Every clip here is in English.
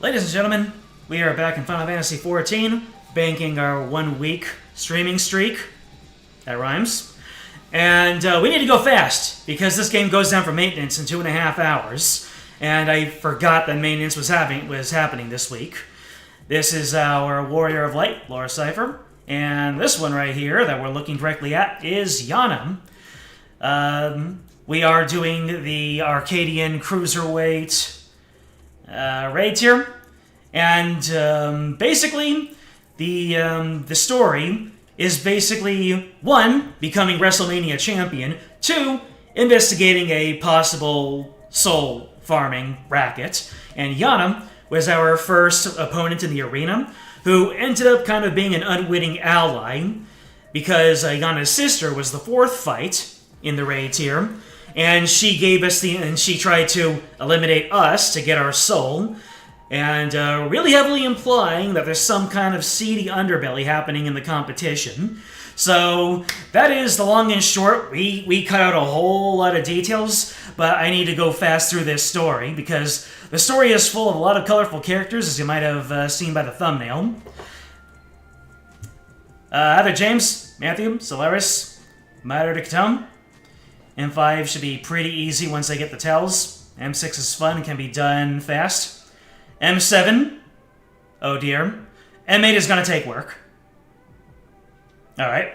Ladies and gentlemen, we are back in Final Fantasy XIV, banking our 1 week streaming streak. That rhymes. And we need to go fast, because this game goes down for maintenance in 2.5 hours. And I forgot that maintenance was happening this week. This is our Warrior of Light, Laura Cypher. And this one right here that we're looking directly at is Yana. We are doing the ARCADION Cruiserweight Raid Tier. And basically, the story is basically 1, becoming WrestleMania champion, 2, investigating a possible soul farming racket, and Yana was our first opponent in the arena, who ended up kind of being an unwitting ally, because Yana's sister was the 4th fight in the raid tier, and she tried to eliminate us to get our soul, and really heavily implying that there's some kind of seedy underbelly happening in the competition. So that is the long and short. We cut out a whole lot of details, but I need to go fast through this story because the story is full of a lot of colorful characters, as you might have seen by the thumbnail. Either James, Matthew, Solaris, Matter to Katum. M5 should be pretty easy once I get the tells. M6 is fun and can be done fast. M7, oh dear. M8 is gonna take work. Alright.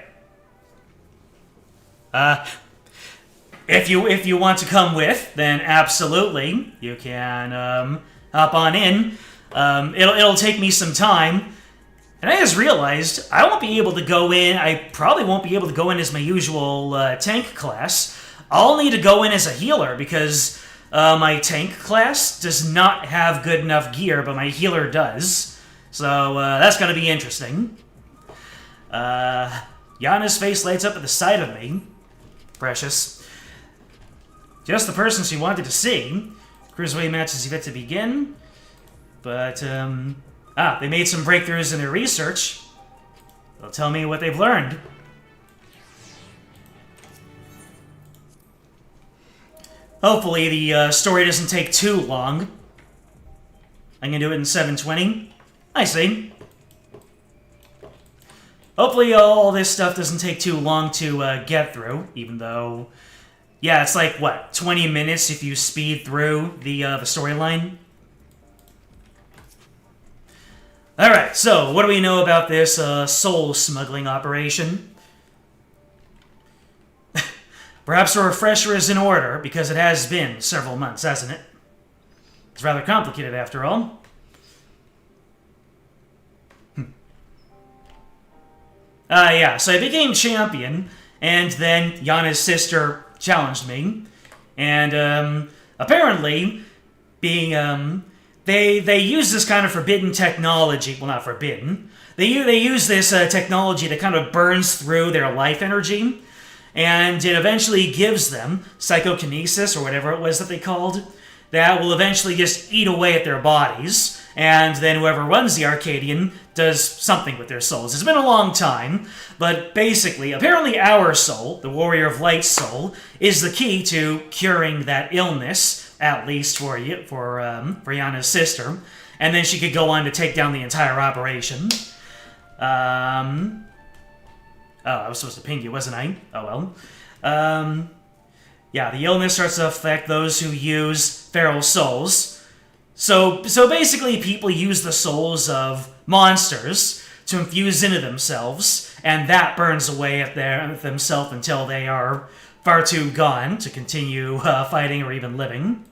If you want to come with, then absolutely, you can hop on in. It'll take me some time. And I just realized I won't be able to go in, I probably won't be able to go in as my usual tank class. I'll need to go in as a healer because my tank class does not have good enough gear, but my healer does. So that's going to be interesting. Yana's face lights up at the sight of me. Precious. Just the person she wanted to see. Cruiserweight match is yet to begin. But, they made some breakthroughs in their research. They'll tell me what they've learned. Hopefully the story doesn't take too long. I can do it in 720. I see. Hopefully all this stuff doesn't take too long to get through, even though... Yeah, it's like, what, 20 minutes if you speed through the storyline? Alright, so what do we know about this soul smuggling operation? Perhaps a refresher is in order, because it has been several months, hasn't it? It's rather complicated, after all. Yeah, so I became champion, and then Yana's sister challenged me. And, apparently, being, they use this kind of forbidden technology. Well, not forbidden. They use this technology that kind of burns through their life energy. And it eventually gives them psychokinesis, or whatever it was that they called, that will eventually just eat away at their bodies, and then whoever runs the Arcadion does something with their souls. It's been a long time, but basically, apparently our soul, the Warrior of Light's soul, is the key to curing that illness, at least for Yana's sister, and then she could go on to take down the entire operation. Oh, I was supposed to ping you, wasn't I? Oh well. Yeah, the illness starts to affect those who use feral souls. So basically, people use the souls of monsters to infuse into themselves, and that burns away at themselves until they are far too gone to continue fighting or even living.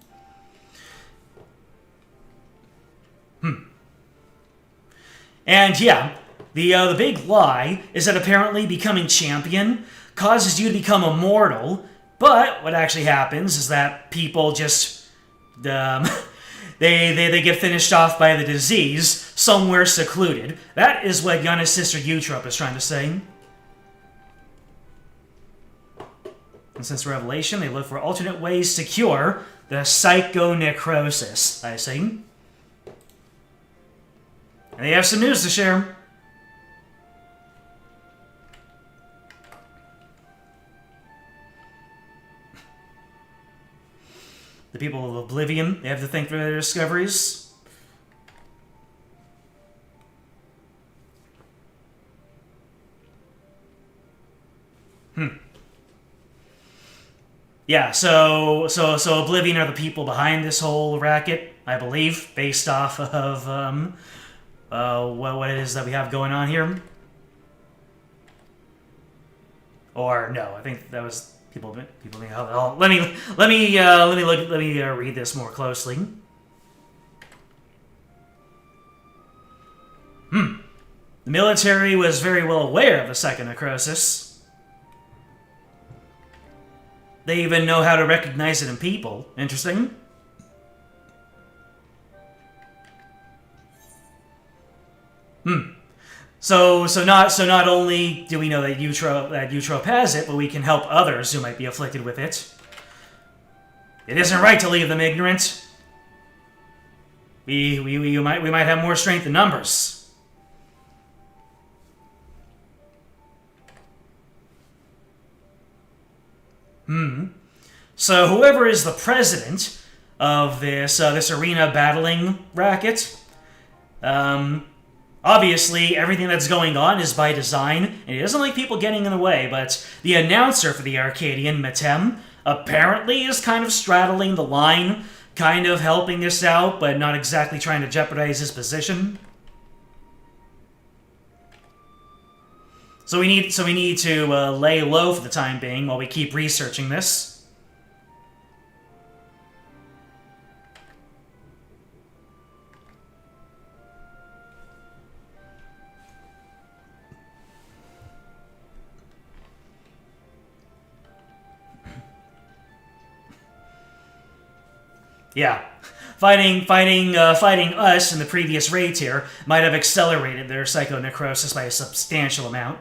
And yeah. The big lie is that apparently becoming champion causes you to become immortal, but what actually happens is that people just, they get finished off by the disease somewhere secluded. That is what Yana's sister Eutrope is trying to say. And since Revelation, they look for alternate ways to cure the psychonecrosis, I see. And they have some news to share. The people of Oblivion, they have to thank for their discoveries. Yeah, so Oblivion are the people behind this whole racket, I believe, based off of what it is that we have going on here. Or no, I think that was people. Oh, let me read this more closely. The military was very well aware of the second necrosis. They even know how to recognize it in people. Interesting. So not only do we know that Eutrope has it, but we can help others who might be afflicted with it. It isn't right to leave them ignorant. We might have more strength in numbers. So whoever is the president of this arena battling racket, obviously everything that's going on is by design, and he doesn't like people getting in the way, but the announcer for the Arcadian, Matem, apparently is kind of straddling the line, kind of helping this out, but not exactly trying to jeopardize his position. So we need to lay low for the time being while we keep researching this. Yeah, fighting us in the previous raid tier might have accelerated their psychonecrosis by a substantial amount.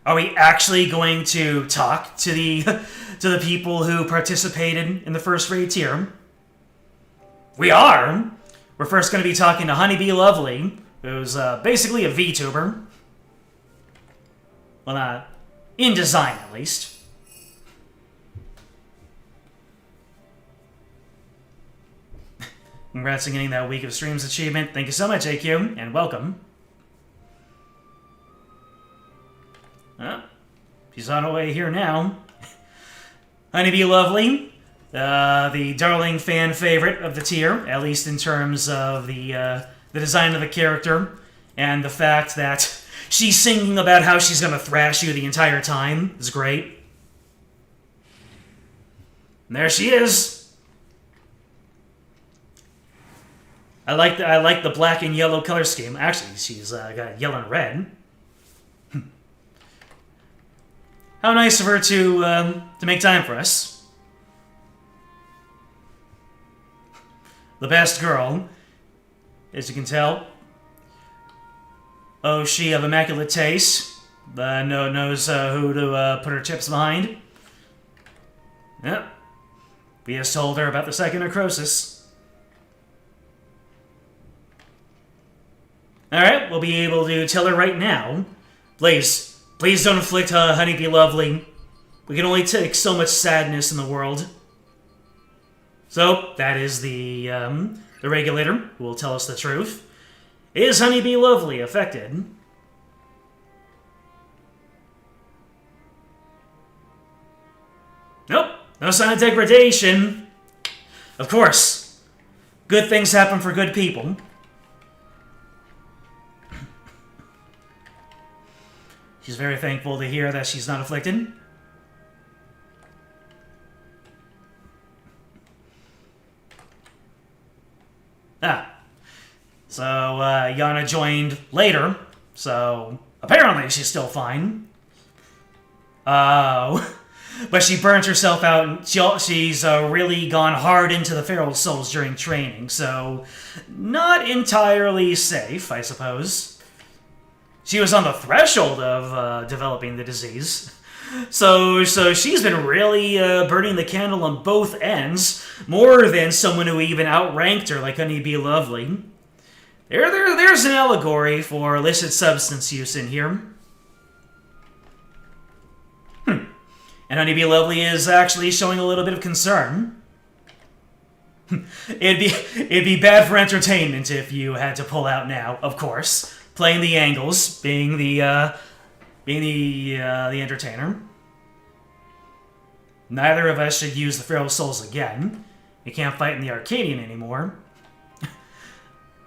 Are we actually going to talk to the people who participated in the first raid tier? We are. We're first going to be talking to Honeybee Lovely, who's basically a VTuber. Well, not in design, at least. Congrats on getting that week of streams achievement. Thank you so much, AQ, and welcome. She's on her way here now. Honeybee Lovely, the darling fan favorite of the tier, at least in terms of the design of the character, and the fact that she's singing about how she's gonna thrash you the entire time is great. And there she is. I like the black and yellow color scheme. Actually, she's got yellow and red. How nice of her to make time for us. The best girl, as you can tell. Oh, she of immaculate taste. Knows who to put her chips behind. Yep. We just told her about the second necrosis. Alright, we'll be able to tell her right now. Please don't inflict Honeybee Lovely. We can only take so much sadness in the world. So, that is the regulator who will tell us the truth. Is Honeybee Lovely affected? Nope, no sign of degradation. Of course, good things happen for good people. She's very thankful to hear that she's not afflicted. So Yana joined later, so apparently she's still fine. But she burnt herself out, and she's really gone hard into the feral souls during training, so not entirely safe, I suppose. She was on the threshold of developing the disease. So she's been really burning the candle on both ends, more than someone who even outranked her like Honeybee Lovely. There's an allegory for illicit substance use in here. And Honeybee Lovely is actually showing a little bit of concern. It'd be bad for entertainment if you had to pull out now, of course. Playing the angles, being the being the entertainer. Neither of us should use the Feral Souls again. You can't fight in the Arcadion anymore.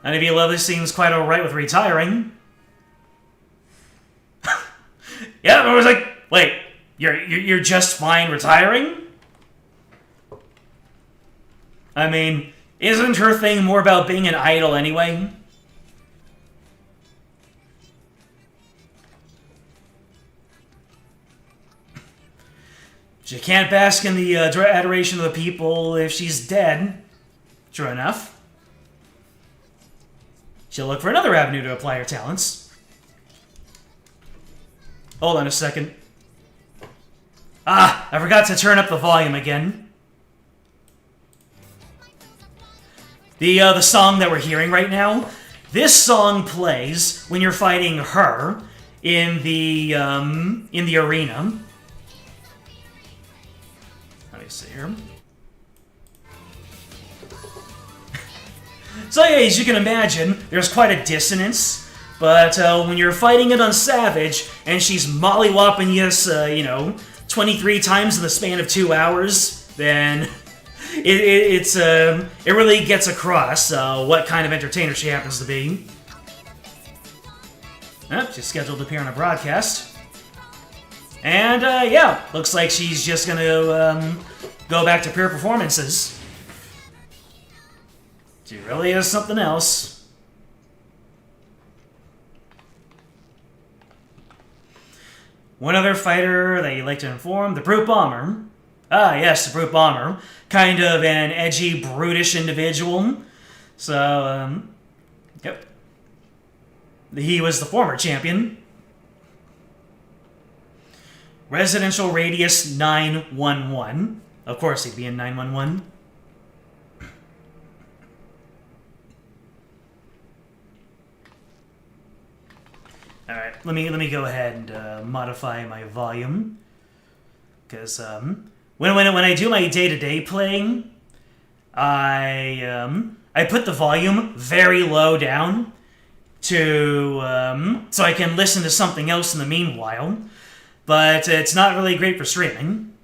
And if you love this, seems quite alright with retiring. Yeah, I was like, wait, you're just fine retiring? I mean, isn't her thing more about being an idol anyway? She can't bask in the adoration of the people if she's dead. True enough. She'll look for another avenue to apply her talents. Hold on a second. Ah, I forgot to turn up the volume again. The song that we're hearing right now, this song plays when you're fighting her in the arena. Let me see here. So yeah, as you can imagine, there's quite a dissonance. But when you're fighting it on Savage, and she's mollywopping you, 23 times in the span of 2 hours, then it really gets across what kind of entertainer she happens to be. She's scheduled to appear on a broadcast. And yeah, looks like she's just gonna go back to pure performances. She really is something else. One other fighter that you'd like to inform, the Brute Bomber. Ah, yes, the Brute Bomber. Kind of an edgy, brutish individual. So, yep. He was the former champion. Residential Radius 911. Of course he'd be in 911. Alright, let me go ahead and modify my volume. Because when I do my day-to-day playing, I put the volume very low down to so I can listen to something else in the meanwhile. But it's not really great for streaming.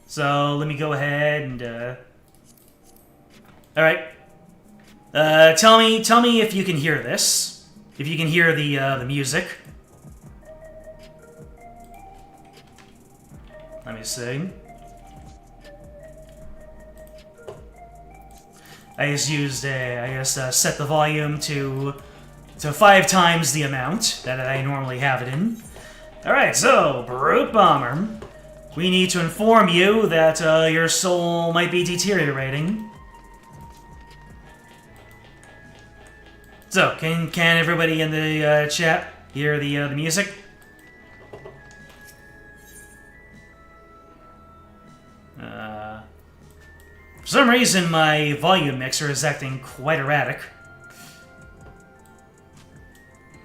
So let me go ahead and alright. Tell me if you can hear this. If you can hear the music. Let me see. I just set the volume to 5 times the amount that I normally have it in. Alright, so, Brute Bomber. We need to inform you that your soul might be deteriorating. So, can everybody in the chat hear the music? For some reason, my volume mixer is acting quite erratic.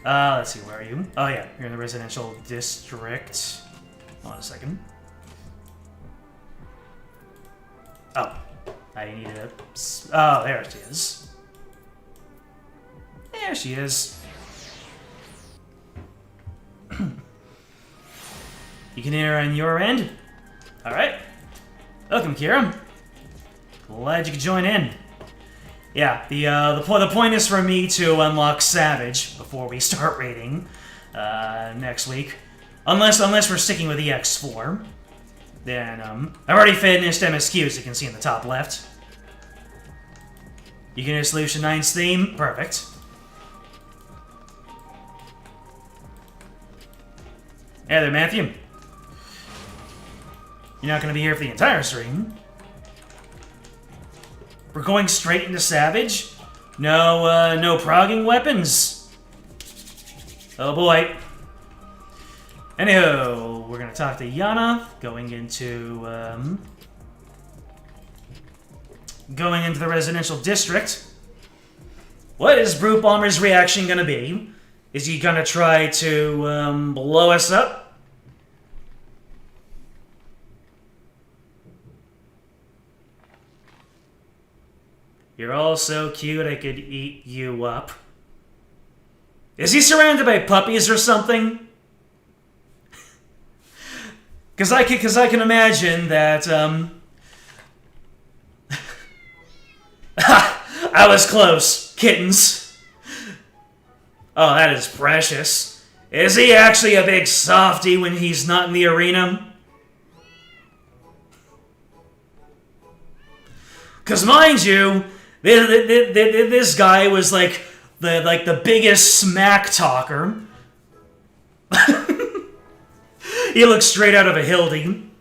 Let's see, where are you? Oh yeah, you're in the residential district. Hold on a second. Oh, I need to... Oh, there she is. There she is. You can hear her on your end? Alright. Welcome, Kira. Glad you could join in. Yeah, the point is for me to unlock Savage before we start raiding next week. Unless we're sticking with EX4. Then, I've already finished MSQ, as you can see in the top left. You can hear Solution 9's theme? Perfect. Hey there, Matthew. You're not going to be here for the entire stream. We're going straight into Savage? No progging weapons? Oh boy. Anywho, we're going to talk to Yana, going into the residential district. What is Brute Bomber's reaction going to be? Is he going to try to blow us up? You're all so cute I could eat you up. Is he surrounded by puppies or something? Because I can imagine that, I was close. Kittens. Oh, that is precious. Is he actually a big softy when he's not in the arena? Because mind you, this guy was like the biggest smack talker. He looks straight out of a Hildy.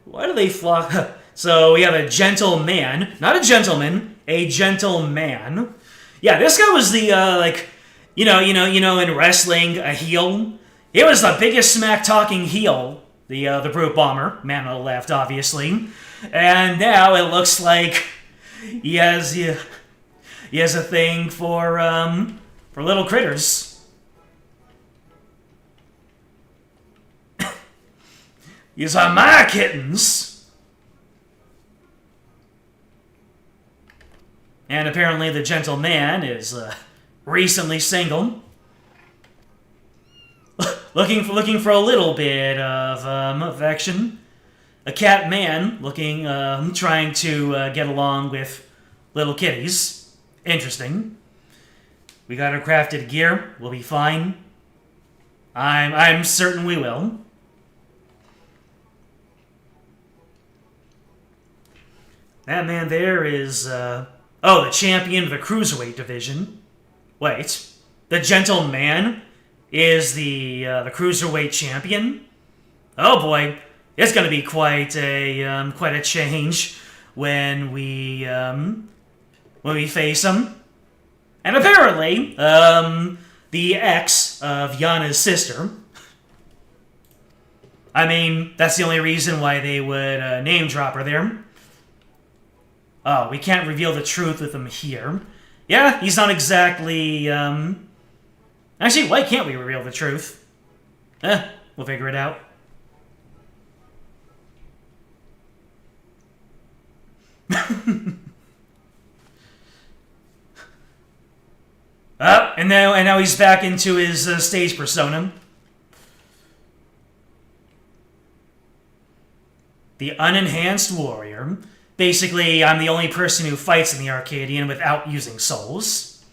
Why do they flock? So we have a gentleman, not a gentleman, a gentleman. Yeah, this guy was the in wrestling, a heel. He was the biggest smack talking heel. The brute bomber, man on the left, obviously, and now it looks like he has a thing for little critters. These are my kittens. And apparently the gentleman is recently single. looking for a little bit of affection. A cat man trying to get along with little kitties. Interesting. We got our crafted gear. We'll be fine. I'm certain we will. That man there is, the champion of the Cruiserweight division. Wait, the gentleman is the Cruiserweight champion? Oh boy, it's gonna be quite a change when we face him. And apparently, the ex of Yana's sister. I mean, that's the only reason why they would name drop her there. Oh, we can't reveal the truth with him here. Yeah, he's not exactly, Actually, why can't we reveal the truth? We'll figure it out. And now he's back into his stage persona. The unenhanced warrior. Basically, I'm the only person who fights in the Arcadian without using souls.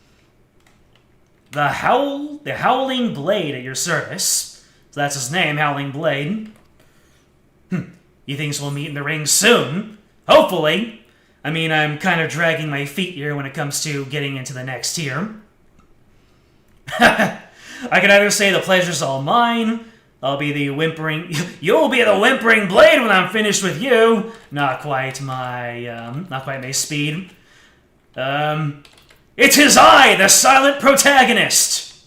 The Howling Blade at your service. So that's his name, Howling Blade. He thinks we'll meet in the ring soon. Hopefully. I mean, I'm kind of dragging my feet here when it comes to getting into the next tier. I could either say the pleasure's all mine. You'll be the whimpering blade when I'm finished with you. Not quite my speed. It is I, the silent protagonist.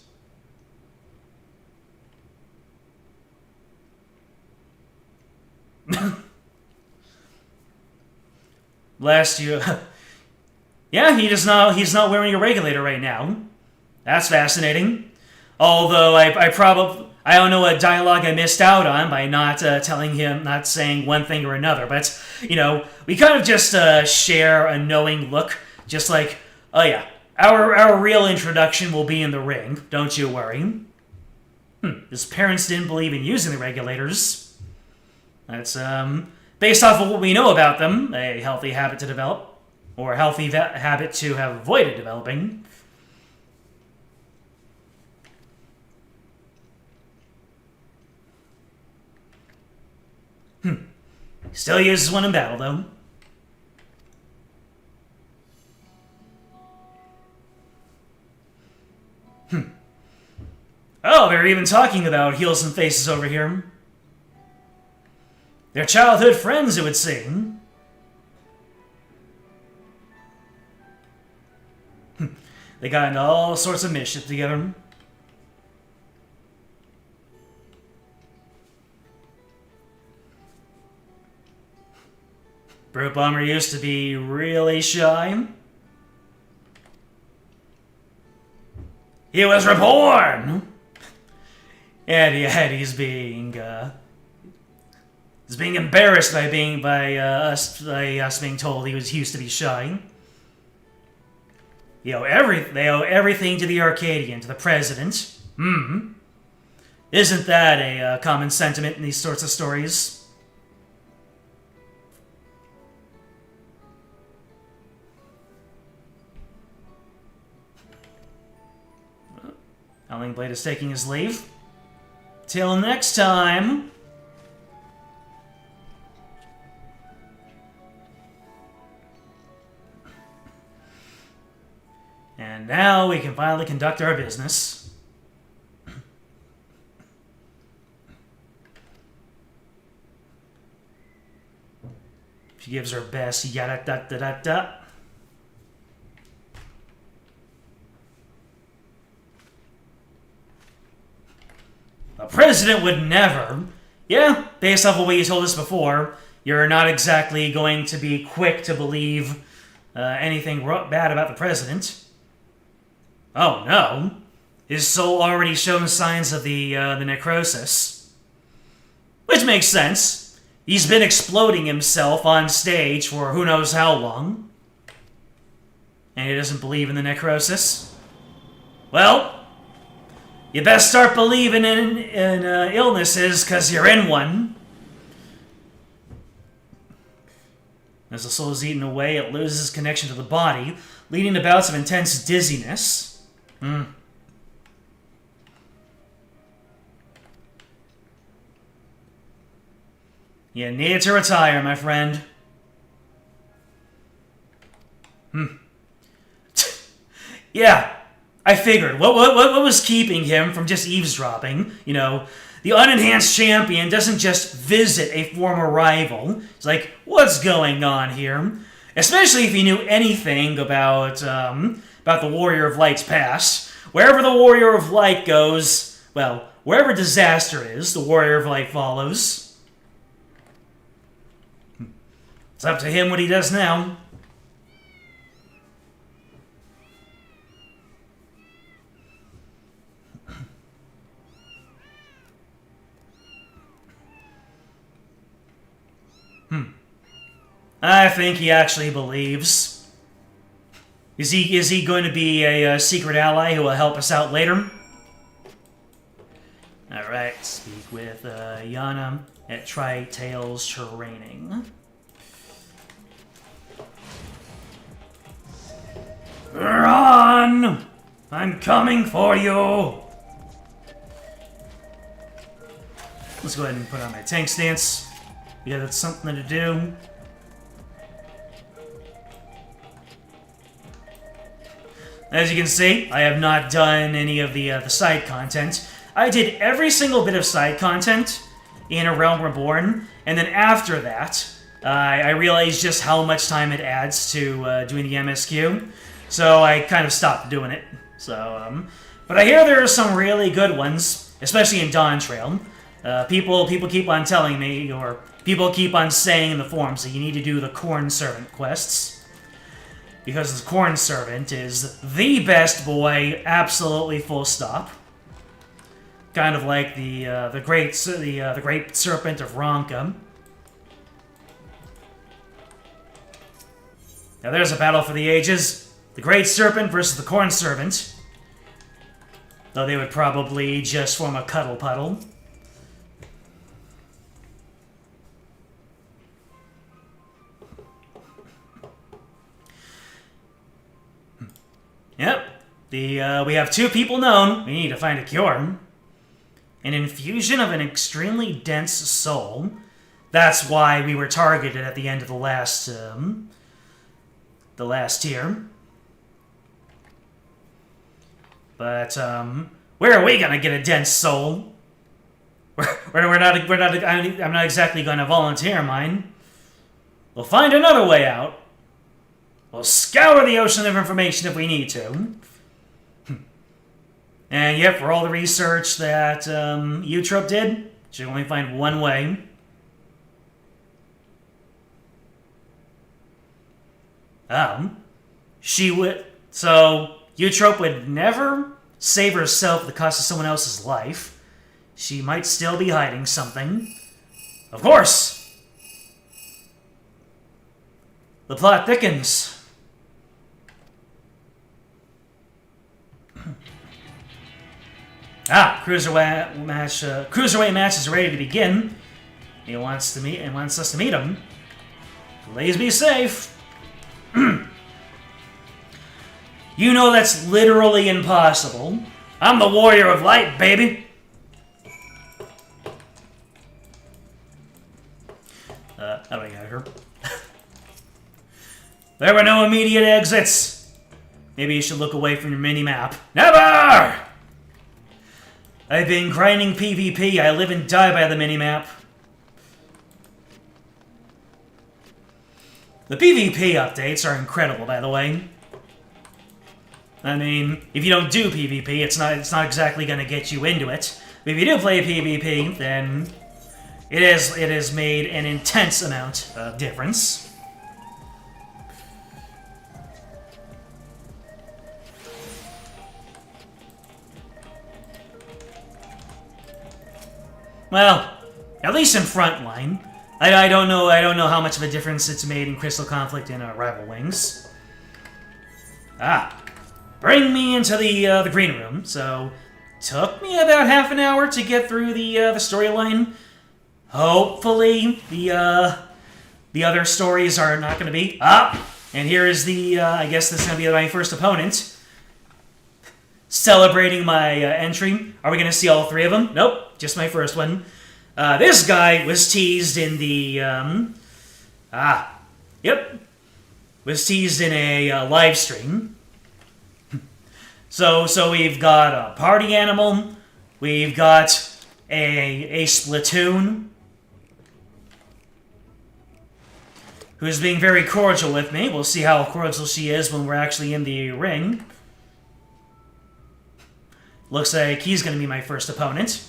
Last year, yeah, he's not wearing a regulator right now. That's fascinating. Although I don't know what dialogue I missed out on by not saying one thing or another, but, we kind of just share a knowing look, just like, oh yeah, our real introduction will be in the ring, don't you worry. His parents didn't believe in using the regulators. That's, based off of what we know about them, a healthy habit to develop, or a healthy habit to have avoided developing. Still uses one in battle, though. Oh, they're even talking about heels and faces over here. They're childhood friends, it would seem. They got into all sorts of mischief together. Brute Bomber used to be really shy. He was reborn! And he's being embarrassed by us being told he used to be shy. They owe everything to the Arcadian, to the president. Isn't that a common sentiment in these sorts of stories? Howling Blade is taking his leave. Till next time. And now we can finally conduct our business. She gives her best yada da da da da. The president would never. Yeah, based off of what you told us before, you're not exactly going to be quick to believe anything bad about the president. Oh no. His soul already shown signs of the necrosis. Which makes sense. He's been exploding himself on stage for who knows how long. And he doesn't believe in the necrosis? Well, you best start believing in illnesses, because you're in one. As the soul is eaten away, it loses connection to the body, leading to bouts of intense dizziness. You need to retire, my friend. Yeah, I figured. What was keeping him from just eavesdropping? You know, the unenhanced champion doesn't just visit a former rival. It's like, what's going on here? Especially if he knew anything about the Warrior of Light's past. Wherever the Warrior of Light goes, well, wherever disaster is, the Warrior of Light follows. It's up to him what he does now. I think he actually believes. Is he going to be a secret ally who will help us out later? Alright, speak with Yana at Tri-Tails Training. Run! I'm coming for you! Let's go ahead and put on my tank stance. Yeah, that's something to do. As you can see, I have not done any of the side content. I did every single bit of side content in A Realm Reborn, and then after that, I realized just how much time it adds to doing the MSQ, so I kind of stopped doing it. So, but I hear there are some really good ones, especially in Dawn Trail. People keep on telling me, or people keep on saying in the forums that you need to do the Corn Servant quests. Because the Corn Servant is the best boy, absolutely full stop. Kind of like the great serpent of Ronka. Now there's a battle for the ages: the Great Serpent versus the Corn Servant. Though they would probably just form a cuddle puddle. Yep. We have 2 people known. We need to find a cure. An infusion of an extremely dense soul. That's why we were targeted at the end of the last tier. But where are we gonna get a dense soul? I'm not exactly gonna volunteer mine. We'll find another way out. We'll scour the ocean of information if we need to. And yep, for all the research that Eutrope did, she only find one way. She would... So, Eutrope would never save herself at the cost of someone else's life. She might still be hiding something. Of course! The plot thickens. Cruiserweight match is ready to begin. He wants us to meet him. Please be safe. You know that's literally impossible. I'm the Warrior of Light, baby. How do I get her? There were no immediate exits. Maybe you should look away from your mini-map. Never! I've been grinding PvP. I live and die by the mini-map. The PvP updates are incredible, by the way. I mean, if you don't do PvP, it's not exactly going to get you into it. But if you do play PvP, then it has made an intense amount of difference. Well, at least in Frontline. I don't know how much of a difference it's made in Crystal Conflict and Rival Wings. Bring me into the green room. So, took me about half an hour to get through the storyline. Hopefully, the other stories are not going to be up. And here is the I guess this is going to be my first opponent. Celebrating my entry. Are we going to see all three of them? Nope, just my first one. This guy was teased in the, was teased in a live stream. So we've got a party animal, we've got a Splatoon, who's being very cordial with me. We'll see how cordial she is when we're actually in the ring. Looks like he's going to be my first opponent.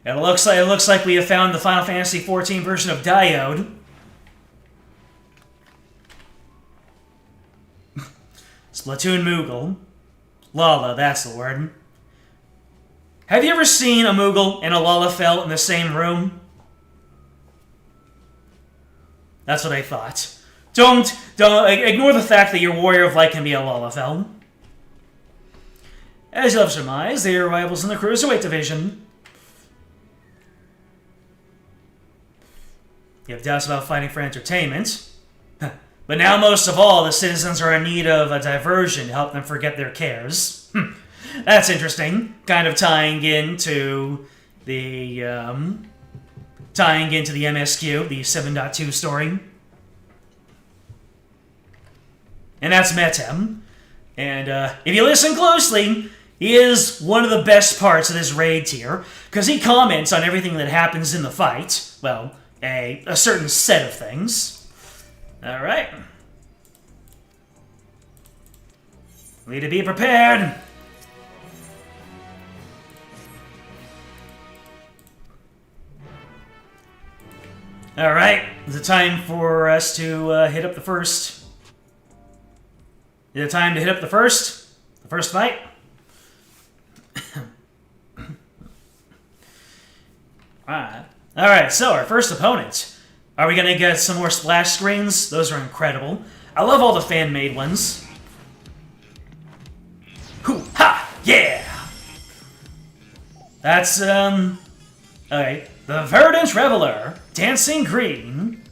It looks like we have found the Final Fantasy XIV version of Diode. Splatoon Moogle. Lala, that's the word. Have you ever seen a Moogle and a Lalafell in the same room? That's what I thought. Don't ignore the fact that your Warrior of Light can be a Lalafell. As you'll have surmised, they are rivals in the Cruiserweight division. You have doubts about fighting for entertainment. But now, most of all, the citizens are in need of a diversion to help them forget their cares. That's interesting. Kind of tying into the MSQ, the 7.2 story. And that's Metem. And if you listen closely, he is one of the best parts of this raid tier, because he comments on everything that happens in the fight. Well, a certain set of things. Alright. Need to be prepared. Alright, is it time for us to hit up the first? Is it time to hit up the first? The first fight? Alright, so our first opponent. Are we going to get some more splash screens? Those are incredible. I love all the fan-made ones. Hoo ha! Yeah! That's, okay. The Verdant Reveler. Dancing Green.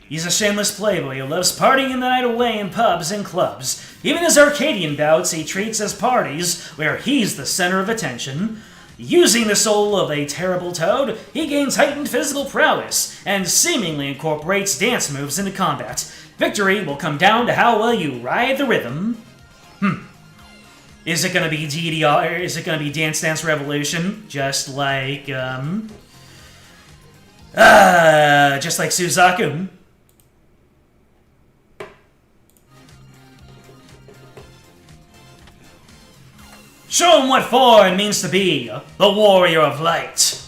He's a shameless playboy who loves partying the night away in pubs and clubs. Even his Arcadian bouts he treats as parties where he's the center of attention. Using the soul of a terrible toad, he gains heightened physical prowess and seemingly incorporates dance moves into combat. Victory will come down to how well you ride the rhythm. Is it gonna be DDR, or is it gonna be Dance Dance Revolution? Just like Suzaku. Show him what foreign means to be the Warrior of Light.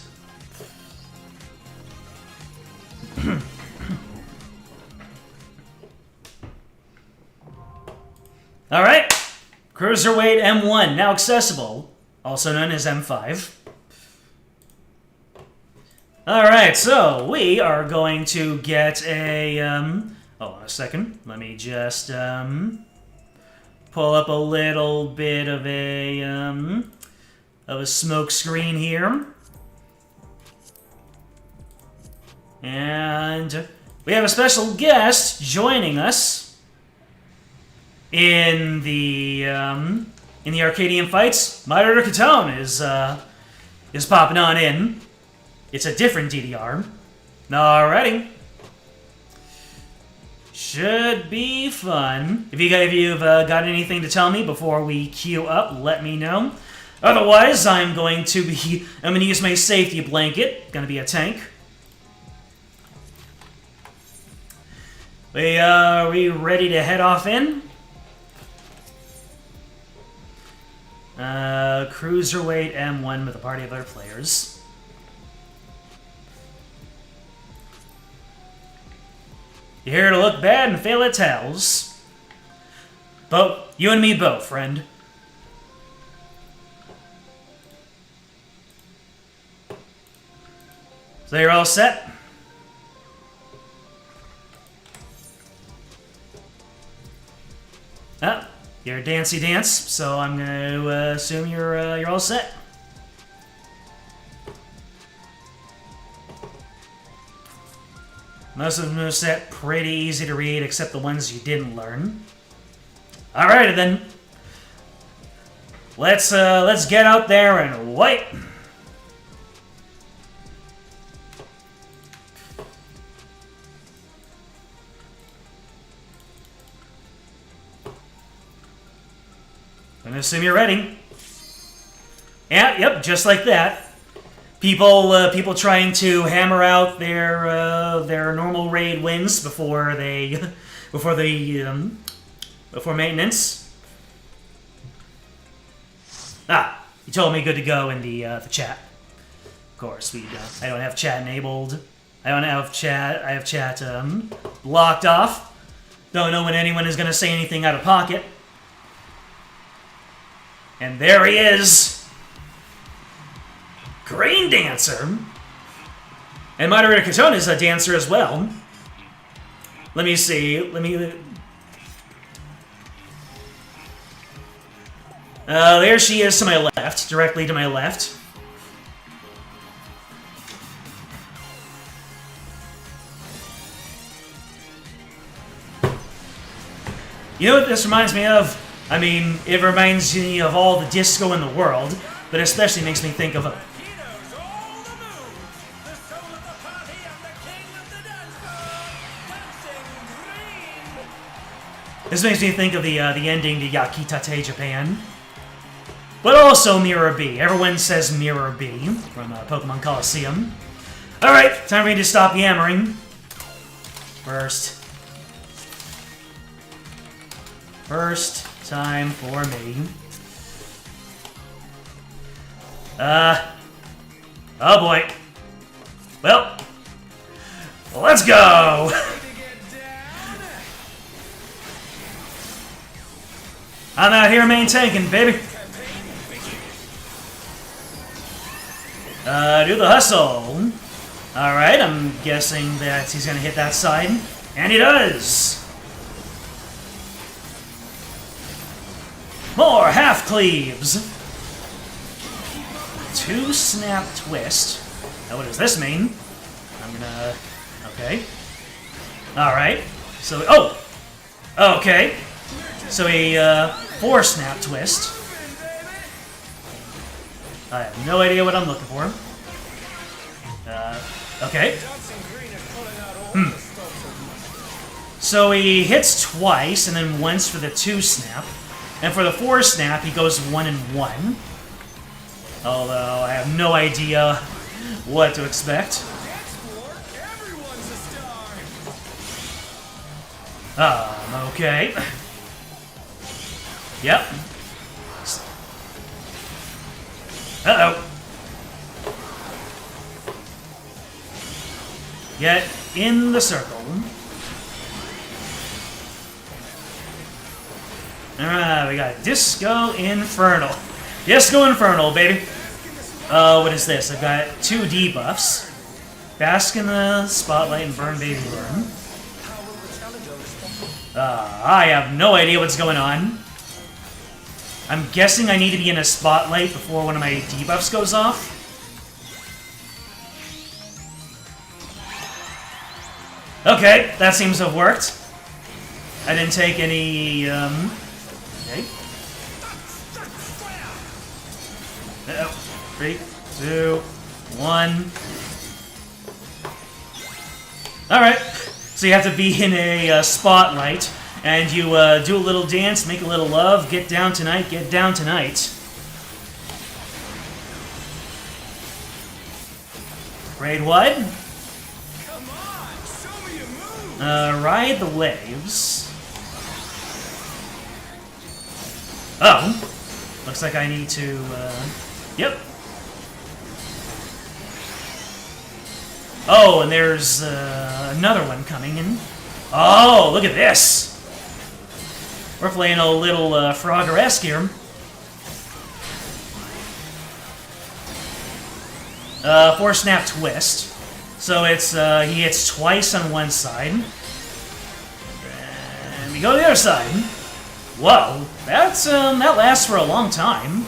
Alright. Cruiserweight M1, now accessible. Also known as M5. Alright, so we are going to get a, hold on a second. Let me just, pull up a little bit of a smoke screen here. And we have a special guest joining us in the Arcadian fights. Moderator Catone is popping on in. It's a different DDR. Alrighty. Should be fun. If you've got anything to tell me before we queue up, let me know. Otherwise, I'm going to use my safety blanket. Gonna be a tank. Are we ready to head off in? Cruiserweight M1 with a party of other players. You're here to look bad and fail at tells. But you and me both, friend. So you're all set? Oh, you're a dancey dance, so I'm going to assume you're all set. Most of them are set, pretty easy to read, except the ones you didn't learn. Alrighty then. Let's get out there and wipe. I'm gonna assume you're ready. Yeah, yep, just like that. People trying to hammer out their normal raid wins before maintenance. Ah, you told me good to go in the chat. Of course, I don't have chat enabled. I don't have chat. I have chat blocked off. Don't know when anyone is gonna say anything out of pocket. And there he is. Green Dancer. And Moderator Catone is a dancer as well. Let me see. There she is to my left. Directly to my left. You know what this reminds me of? I mean, it reminds me of all the disco in the world, but especially makes me think of This makes me think of the ending to Yakitate Japan. But also Mirror B. Everyone says Mirror B from Pokemon Coliseum. Alright, time for me to stop yammering. First time for me. Oh boy. Well, let's go! I'm out here main tanking, baby. Do the hustle. Alright, I'm guessing that he's gonna hit that side. And he does! More half cleaves! 2 snap twist. Now what does this mean? I'm gonna... Okay. Alright. So... Oh! Okay. So a 4 snap twist. I have no idea what I'm looking for. Okay. So he hits twice, and then once for the 2 snap. And for the 4 snap, he goes 1 and 1. Although I have no idea what to expect. Okay. Yep. Uh-oh. Get in the circle. Alright, we got Disco Infernal. Disco Infernal, baby. What is this? I've got 2 debuffs. Bask in the Spotlight and Burn Baby Burn. I have no idea what's going on. I'm guessing I need to be in a spotlight before one of my debuffs goes off. Okay, that seems to have worked. I didn't take any, okay. Uh-oh. 3, 2, 1. Alright, so you have to be in a spotlight, and you do a little dance, make a little love, get down tonight, get down tonight. Raid what? Come on, show me your move. Ride the waves. Oh. Looks like I need to, yep. Oh, and there's, another one coming in. Oh, look at this! We're playing a little, Frogger-esque here. 4-snap twist. So it's, he hits twice on one side. And we go to the other side. Whoa, that's, that lasts for a long time.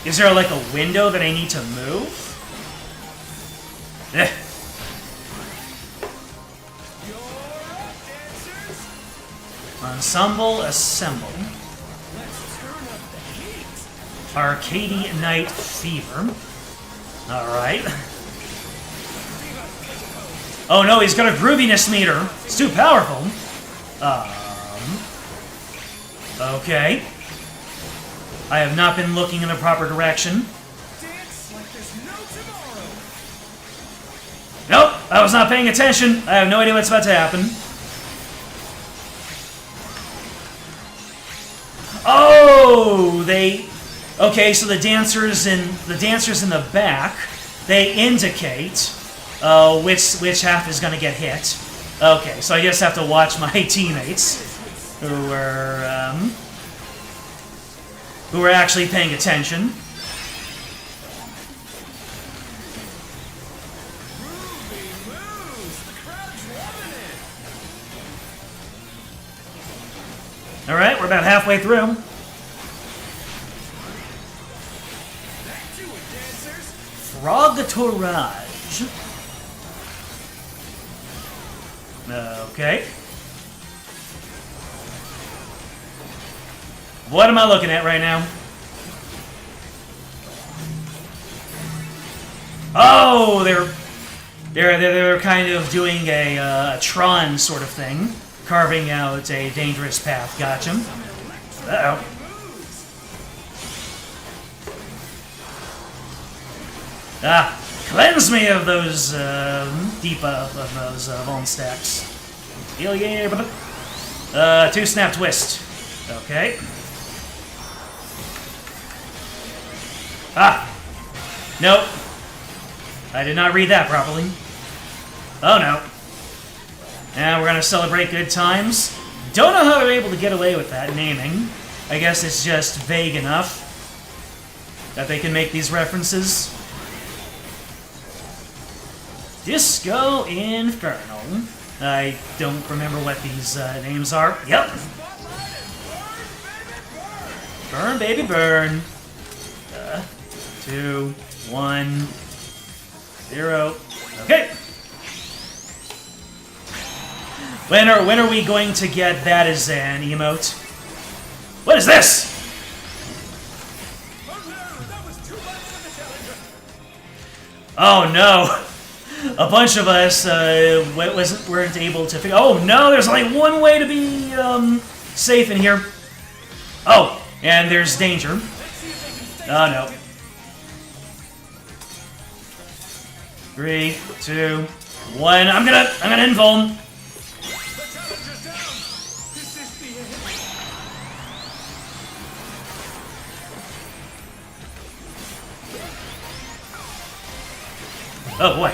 Is there, like, a window that I need to move? Eh. Ensemble, assemble. Arcadian Night Fever. Alright. Oh no, he's got a grooviness meter. It's too powerful. Okay. I have not been looking in the proper direction. Nope, I was not paying attention. I have no idea what's about to happen. Oh, they... Okay, so the dancers in the back, they indicate which half is going to get hit. Okay, so I just have to watch my teammates who are actually paying attention. All right, we're about halfway through. Frogatourage. Okay. What am I looking at right now? Oh, they're kind of doing a Tron sort of thing, carving out a dangerous path. Gotcha. Uh-oh. Ah, cleanse me of those debuff of those Vuln stacks. Heal yeah, but 2-snap twist. Okay. Ah, nope. I did not read that properly. Oh no. Now we're gonna celebrate good times. Don't know how they're able to get away with that naming. I guess it's just vague enough that they can make these references. Disco Infernal. I don't remember what these names are. Yep. Burn, baby, burn. 2, 1, 0. Okay. When are we going to get that as an emote? What is this? Oh no. A bunch of us weren't able to figure... Oh no, there's only one way to be safe in here. Oh, and there's danger. Oh no. 3, 2, 1. I'm gonna invuln. Oh boy.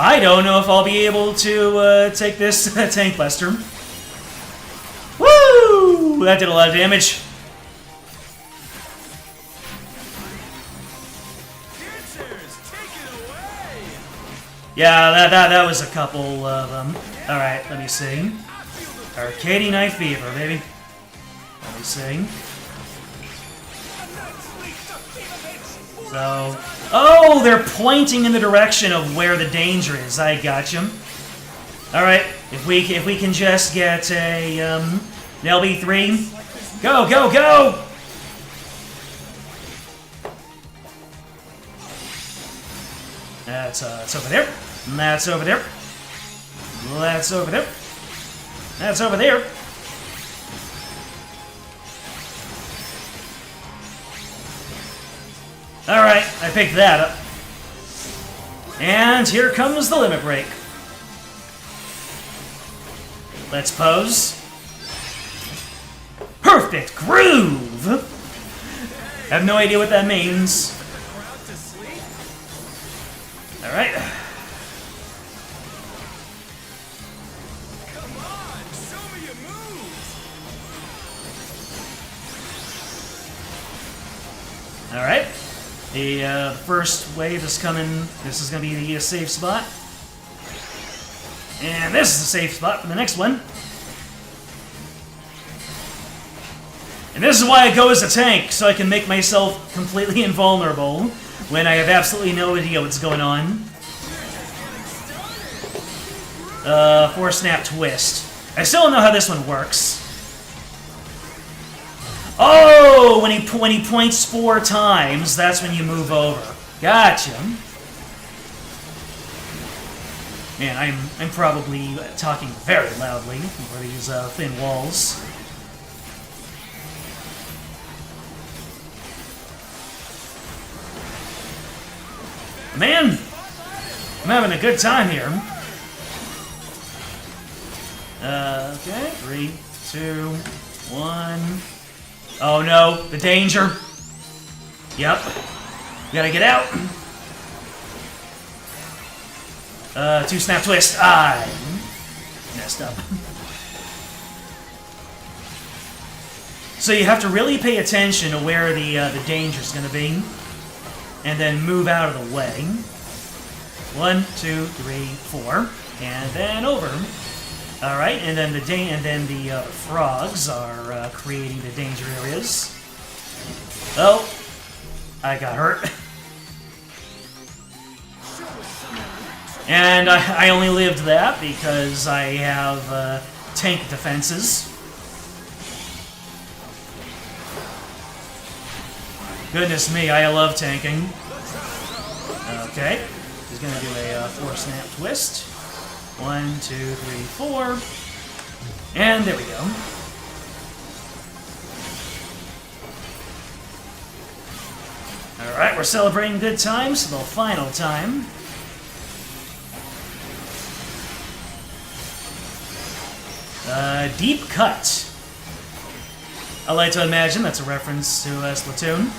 I don't know if I'll be able to take this tank buster. Woo! That did a lot of damage. Yeah, that was a couple of them. All right, let me see. Arcadian Knife Fever, baby. Let me see. So, oh, they're pointing in the direction of where the danger is. I gotcha. All right, if we can just get a an LB3, go, go, go! That's over there. That's over there. That's over there. That's over there. Alright, I picked that up. And here comes the limit break. Let's pose. Perfect groove! I have no idea what that means. Alright. Come on, show me your moves. Alright. The first wave is coming. This is going to be the safe spot. And this is the safe spot for the next one. And this is why I go as a tank, so I can make myself completely invulnerable when I have absolutely no idea what's going on. Force snap twist. I still don't know how this one works. Oh, when he points 4 times, that's when you move over. Gotcha. Man, I'm probably talking very loudly over these thin walls. Man, I'm having a good time here. Okay, 3, 2, 1. Oh no, the danger. Yep. Gotta get out. 2 snap twist. I messed up. So you have to really pay attention to where the danger's gonna be, and then move out of the way. 1, 2, 3, 4, and then over. All right, and then the frogs are creating the danger areas. Oh, I got hurt. And I only lived that because I have tank defenses. Goodness me, I love tanking. Okay, he's gonna do a 4 snap twist. 1, 2, 3, 4. And there we go. Alright, we're celebrating good times for the final time. Deep cut. I like to imagine that's a reference to Splatoon.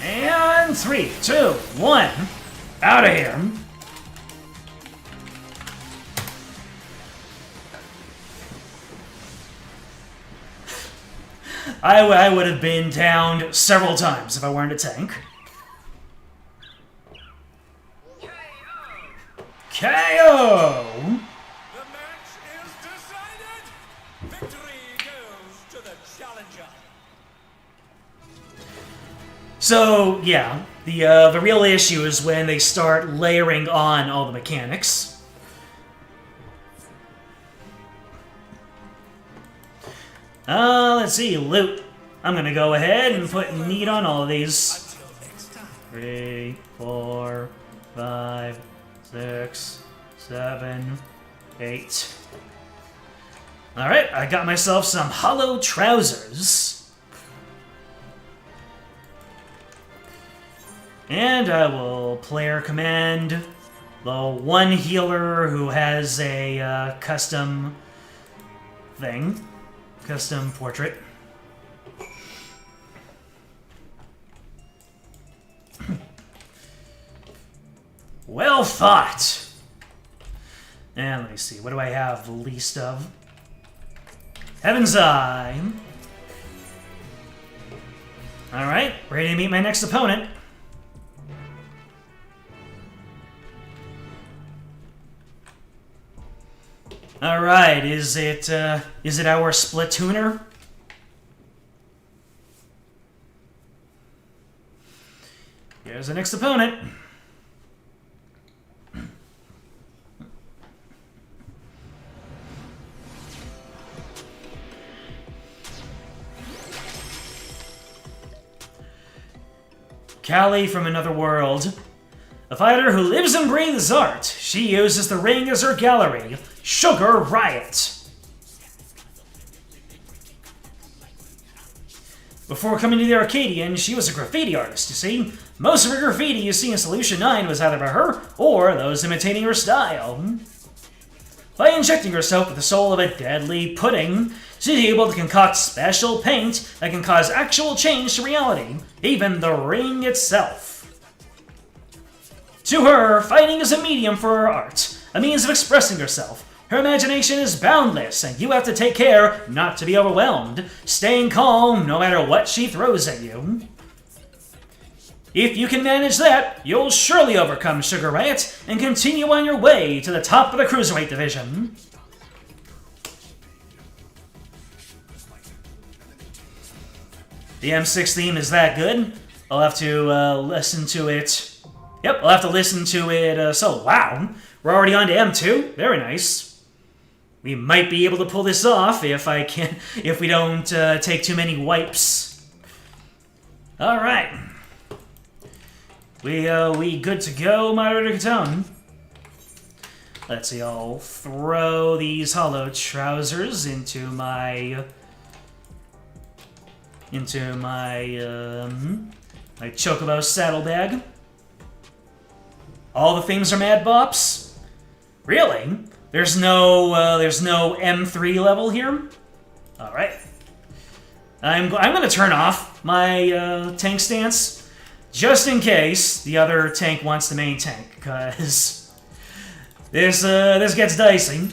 And 3, 2, 1. Out of here. I would have been downed several times if I weren't a tank. KO! The match is decided. Victory goes to the challenger. So yeah, the real issue is when they start layering on all the mechanics. Let's see, loot. I'm gonna go ahead and put need on all of these. 3, 4, 5, 6, 7, 8. Alright, I got myself some hollow trousers. And I will player command the one healer who has a custom thing. Custom portrait. Well thought! And let me see, what do I have the least of? Heaven's Eye. Alright, ready to meet my next opponent. All right, is it our Splatooner? Here's the next opponent. Callie from another world. A fighter who lives and breathes art. She uses the ring as her gallery. Sugar Riot. Before coming to the Arcadian, she was a graffiti artist, you see. Most of her graffiti you see in Solution 9 was either by her or those imitating her style. By injecting herself with the soul of a deadly pudding, she's able to concoct special paint that can cause actual change to reality, even the ring itself. To her, fighting is a medium for her art, a means of expressing herself. Her imagination is boundless, and you have to take care not to be overwhelmed, staying calm no matter what she throws at you. If you can manage that, you'll surely overcome Sugar Riot and continue on your way to the top of the Cruiserweight division. The M6 theme is that good. I'll have to listen to it. Yep, I'll have to listen to it. So, wow, we're already on to M2. Very nice. We might be able to pull this off if we don't take too many wipes. All right. We good to go, Moderator Catone? Let's see, I'll throw these hollow trousers into my my Chocobo saddlebag. All the themes are Mad Bops? Really? There's no M3 level here? All right. I'm gonna turn off my tank stance. Just in case the other tank wants the main tank, because this gets dicey.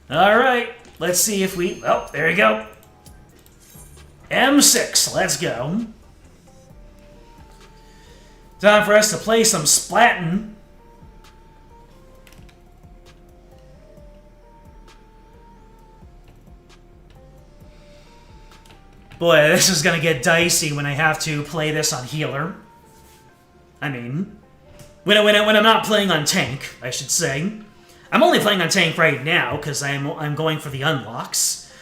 All right, let's see if we... Oh, there we go. M6, let's go. Time for us to play some splatting. Boy, this is gonna get dicey when I have to play this on healer. I mean, when I'm not playing on tank, I should say. I'm only playing on tank right now because I'm going for the unlocks.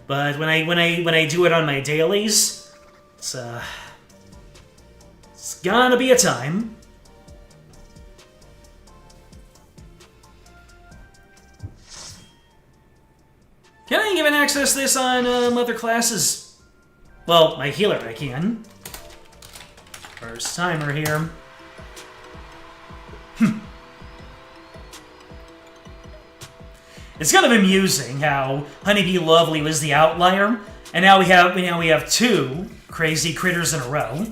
But when I do it on my dailies, it's gonna be a time. Can I even access this on other classes? Well, my healer I can. First timer here. It's kind of amusing how Honeybee Lovely was the outlier, and now we have two crazy critters in a row.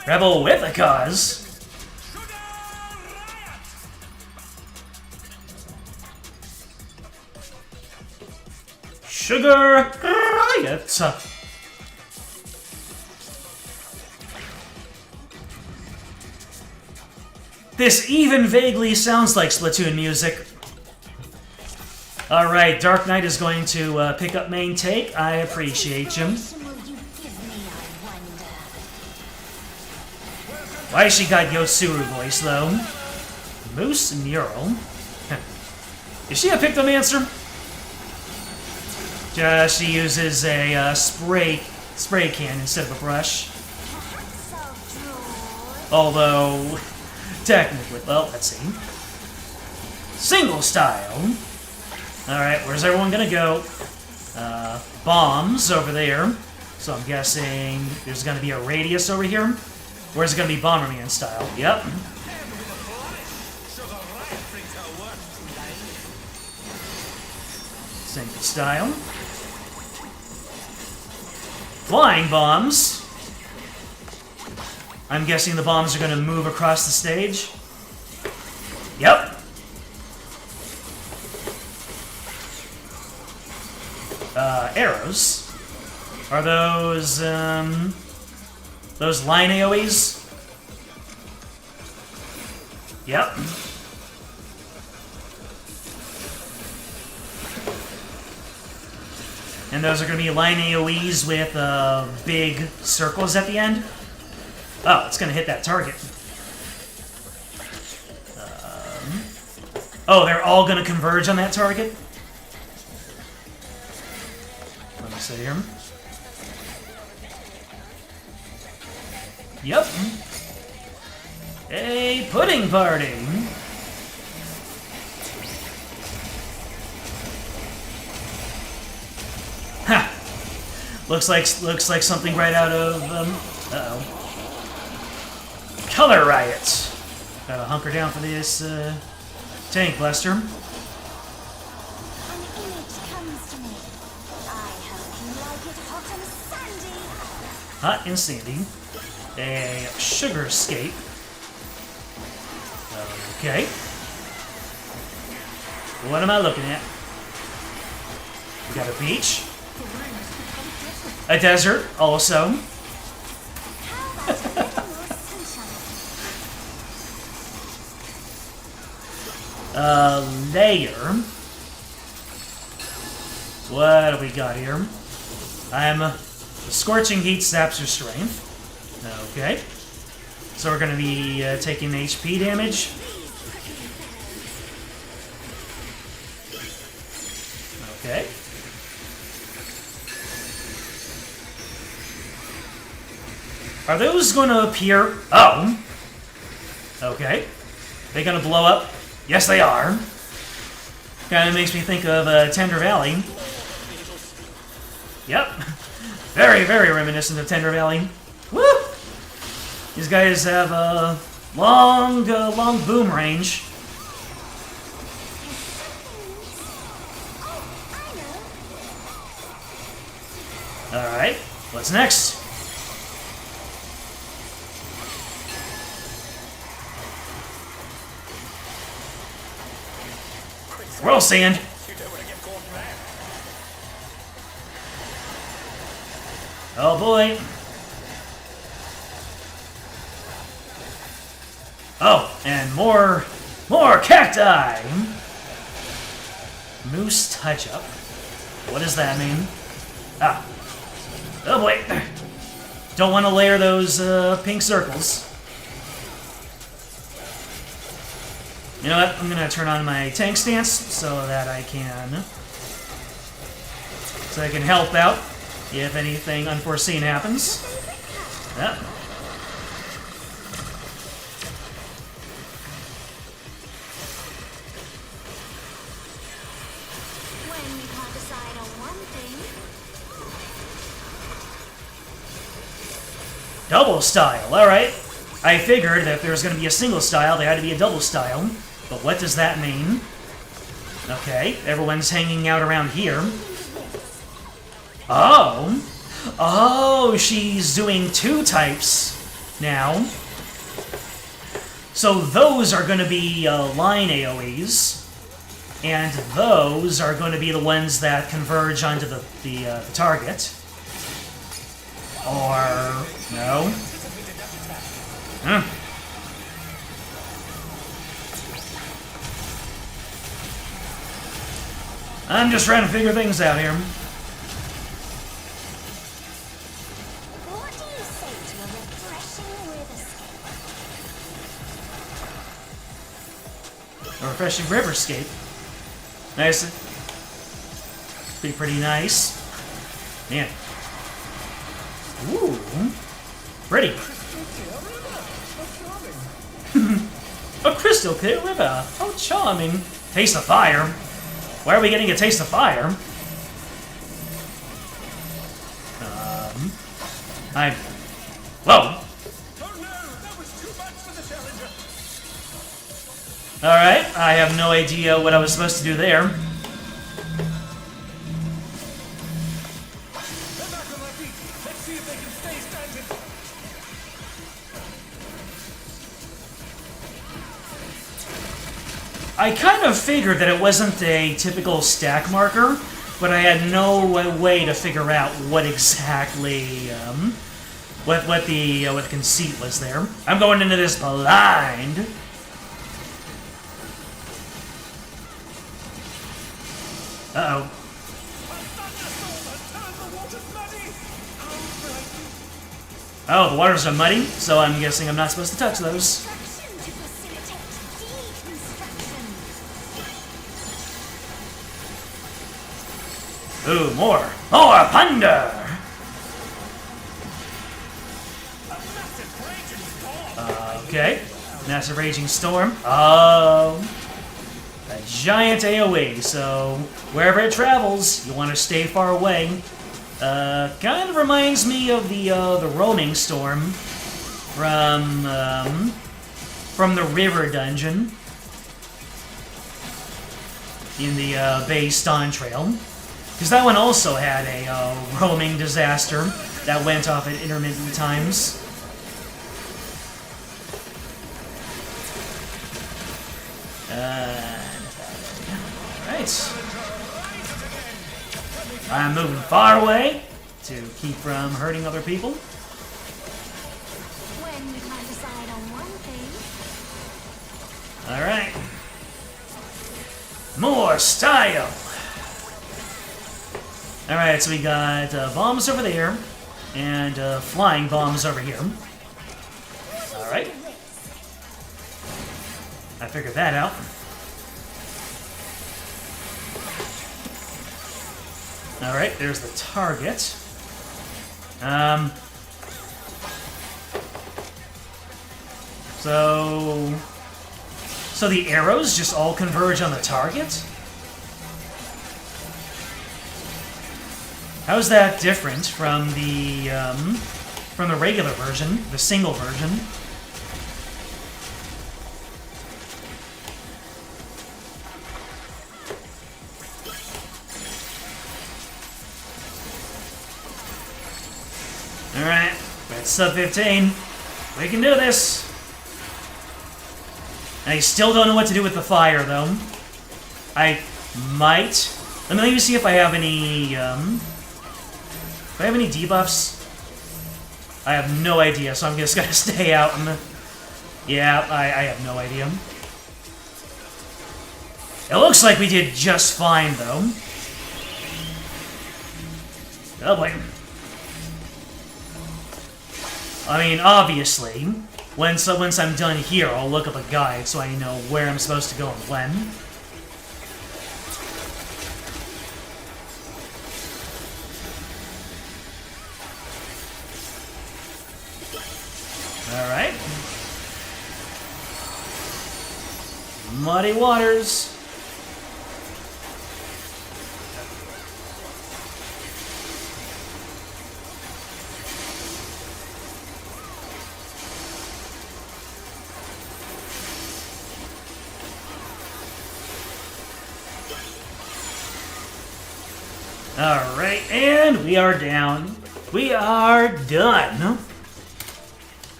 Rebel with a cause. Sugar Riot. This even vaguely sounds like Splatoon music. Alright, Dark Knight is going to pick up main take. I appreciate you. Why she got Yosuru voice, though? Moose Mural. Is she a Pictomancer? She uses a spray can instead of a brush. Although, technically, well, let's see. Single style. Alright, where's everyone gonna go? Bombs over there. So I'm guessing there's gonna be a radius over here. Where's it gonna be Bomberman style? Yep. Single style. Flying bombs. I'm guessing the bombs are gonna move across the stage. Yep. arrows. Are those line AoEs? Yep. And those are going to be line AoEs with big circles at the end. Oh, it's going to hit that target. Oh, they're all going to converge on that target? Let me see here. Yep. A pudding party. Ha! Looks like something right out of uh-oh. Color Riot. Gotta hunker down for this tank blaster. An image comes to me. I hope you like it hot and sandy. Hot and sandy. A sugar scape. Okay. What am I looking at? We got a beach. A desert, also. How about a little more sunshine? Layer. What do we got here? The scorching heat saps your strength. Okay. So we're going to be taking HP damage. Okay. Are those going to appear? Oh. Okay. They going to blow up? Yes, they are. Kind of makes me think of Tender Valley. Yep. Very, very reminiscent of Tender Valley. Woo! These guys have a long boom range. Alright, what's next? Whirl Sand. You don't want to get caught in that. Oh boy. Oh, and more cacti. Moose touch-up. What does that mean? Ah. Oh boy. Don't want to layer those pink circles. You know what? I'm going to turn on my tank stance so that I can help out if anything unforeseen happens. Yep. When you can't decide on one thing. Double style, alright. I figured that if there was going to be a single style, there had to be a double style. But what does that mean? Okay, everyone's hanging out around here. Oh! Oh, she's doing two types now. So those are going to be line AoEs. And those are going to be the ones that converge onto the target. Or... no? I'm just trying to figure things out here. What do you say to a refreshing riverscape? A refreshing riverscape. Nice. Be pretty nice. Man. Ooh. Pretty. A crystal clear river. How charming. Taste of fire. Why are we getting a taste of fire? Whoa. Oh no, that was too much for the challenger. Alright, I have no idea what I was supposed to do there. They're back on their feet. Let's see if they can stay standing. I kind of figured that it wasn't a typical stack marker, but I had no way to figure out what exactly, what the conceit was there. I'm going into this blind. Uh-oh. Oh, the waters are muddy, so I'm guessing I'm not supposed to touch those. Construction to facilitate deconstruction. Ooh, more! More plunder! Okay. Massive raging storm. Oh. A giant AoE, so wherever it travels, you want to stay far away. Kind of reminds me of the roaming storm from the river dungeon in the base Dawn Trail, because that one also had a roaming disaster that went off at intermittent times. Alright. I'm moving far away to keep from hurting other people. When you can't decide on one thing, Alright. More style! Alright, so we got bombs over there, and flying bombs over here. Alright. I figured that out. Alright, there's the target. So the arrows just all converge on the target? How is that different from the regular version, the single version? Alright, that's sub 15. We can do this. I still don't know what to do with the fire, though. I might. Let me see if I have any. Do I have any debuffs? I have no idea, so I'm just gonna stay out and. Yeah, I have no idea. It looks like we did just fine, though. Oh boy. I mean, obviously, once I'm done here, I'll look up a guide so I know where I'm supposed to go and when. Alright. Muddy waters. Alright, and we are down. We are done.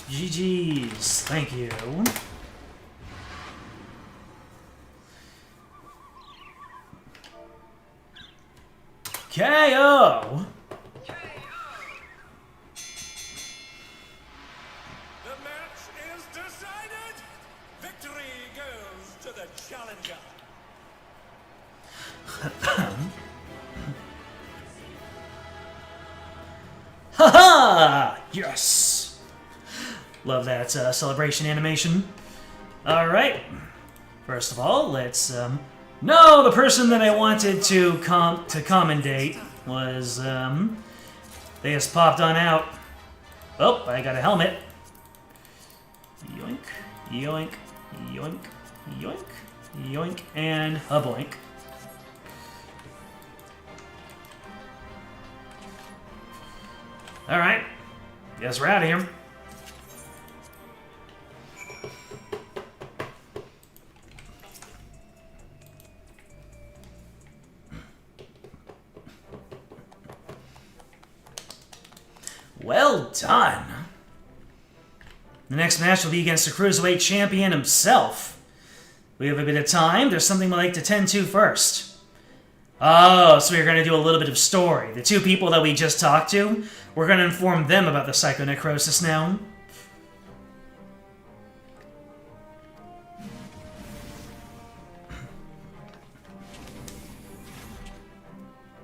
GG's. Thank you. KO! The match is decided. Victory goes to the challenger. Haha! Yes! Love that celebration animation. Alright. First of all, let's, No, the person that I wanted to commendate was, they just popped on out. Oh, I got a helmet. Yoink, yoink, yoink, yoink, yoink, and a boink. Alright. Guess we're out of here. Well done. The next match will be against the Cruiserweight Champion himself. We have a bit of time. There's something we'd like to tend to first. Oh, so we're going to do a little bit of story. The two people that we just talked to, we're going to inform them about the psychonecrosis now.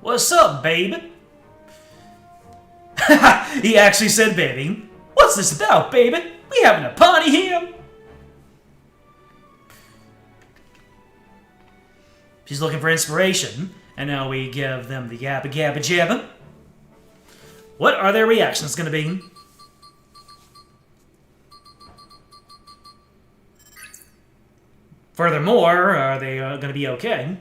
What's up, babe? He actually said baby. What's this about, baby? We having a party here? She's looking for inspiration, and now we give them the yabba gabba jabba. What are their reactions going to be? Furthermore, are they going to be okay?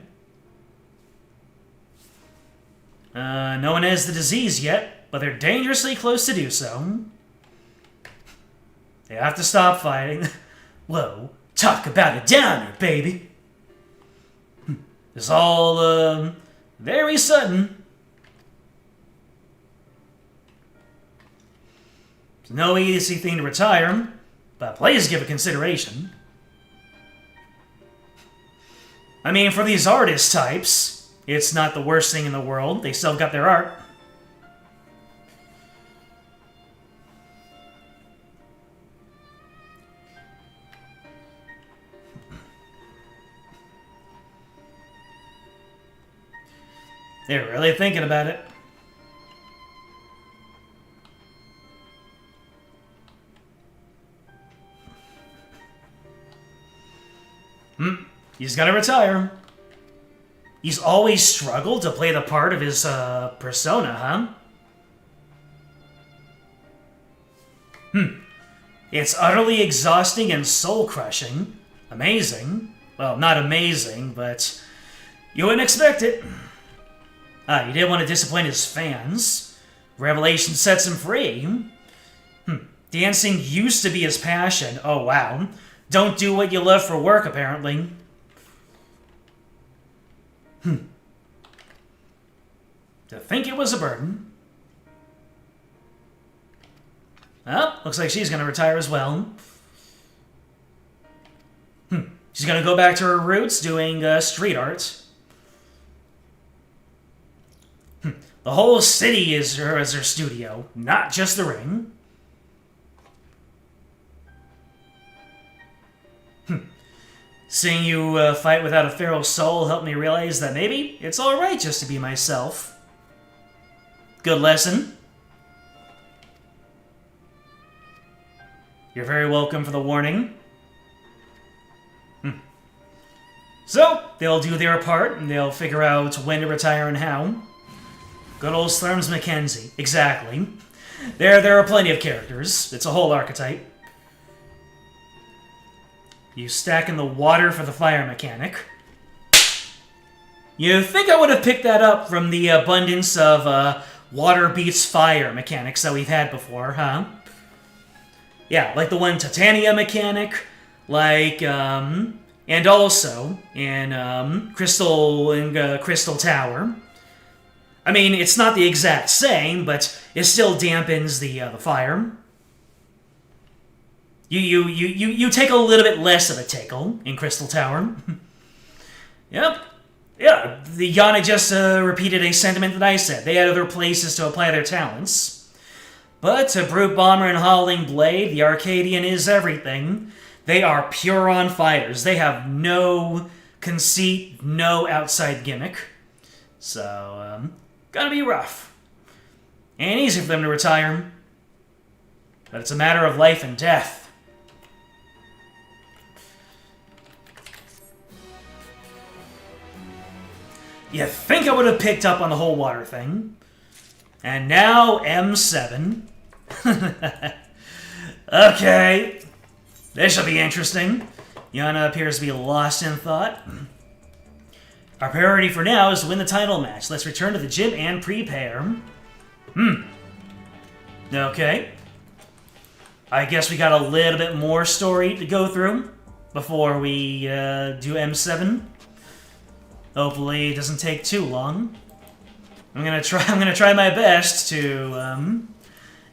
No one has the disease yet, but they're dangerously close to do so. They have to stop fighting. Whoa, talk about a downer, baby. It's all, very sudden. It's no easy thing to retire, but please give it consideration. I mean, for these artist types, it's not the worst thing in the world. They still got their art. They're really thinking about it. He's gonna retire. He's always struggled to play the part of his persona, huh? It's utterly exhausting and soul-crushing. Amazing. Well, not amazing, but you wouldn't expect it. You didn't want to disappoint his fans. Revelation sets him free. Dancing used to be his passion. Oh, wow. Don't do what you love for work, apparently. To think it was a burden. Well, looks like she's going to retire as well. She's going to go back to her roots doing street art. The whole city is her studio, not just the ring. Seeing you fight without a feral soul helped me realize that maybe it's alright just to be myself. Good lesson. You're very welcome for the warning. So, they'll do their part, and they'll figure out when to retire and how. Good old Slurms Mackenzie. Exactly. There are plenty of characters. It's a whole archetype. You stack in the water for the fire mechanic. You think I would have picked that up from the abundance of water beats fire mechanics that we've had before, huh? Yeah, like the one Titania mechanic, like, and also in Crystal Tower. I mean, it's not the exact same, but it still dampens the fire. You take a little bit less of a tickle in Crystal Tower. Yep. Yeah, the Yana just repeated a sentiment that I said. They had other places to apply their talents. But to Brute Bomber and Howling Blade, the Arcadian is everything. They are pure-on fighters. They have no conceit, no outside gimmick. So, gonna be rough. Ain't easy for them to retire. But it's a matter of life and death. You think I would have picked up on the whole water thing. And now M7. Okay. This should be interesting. Yana appears to be lost in thought. Our priority for now is to win the title match. Let's return to the gym and prepare. Okay. I guess we got a little bit more story to go through before we do M7. Hopefully it doesn't take too long. I'm gonna try my best to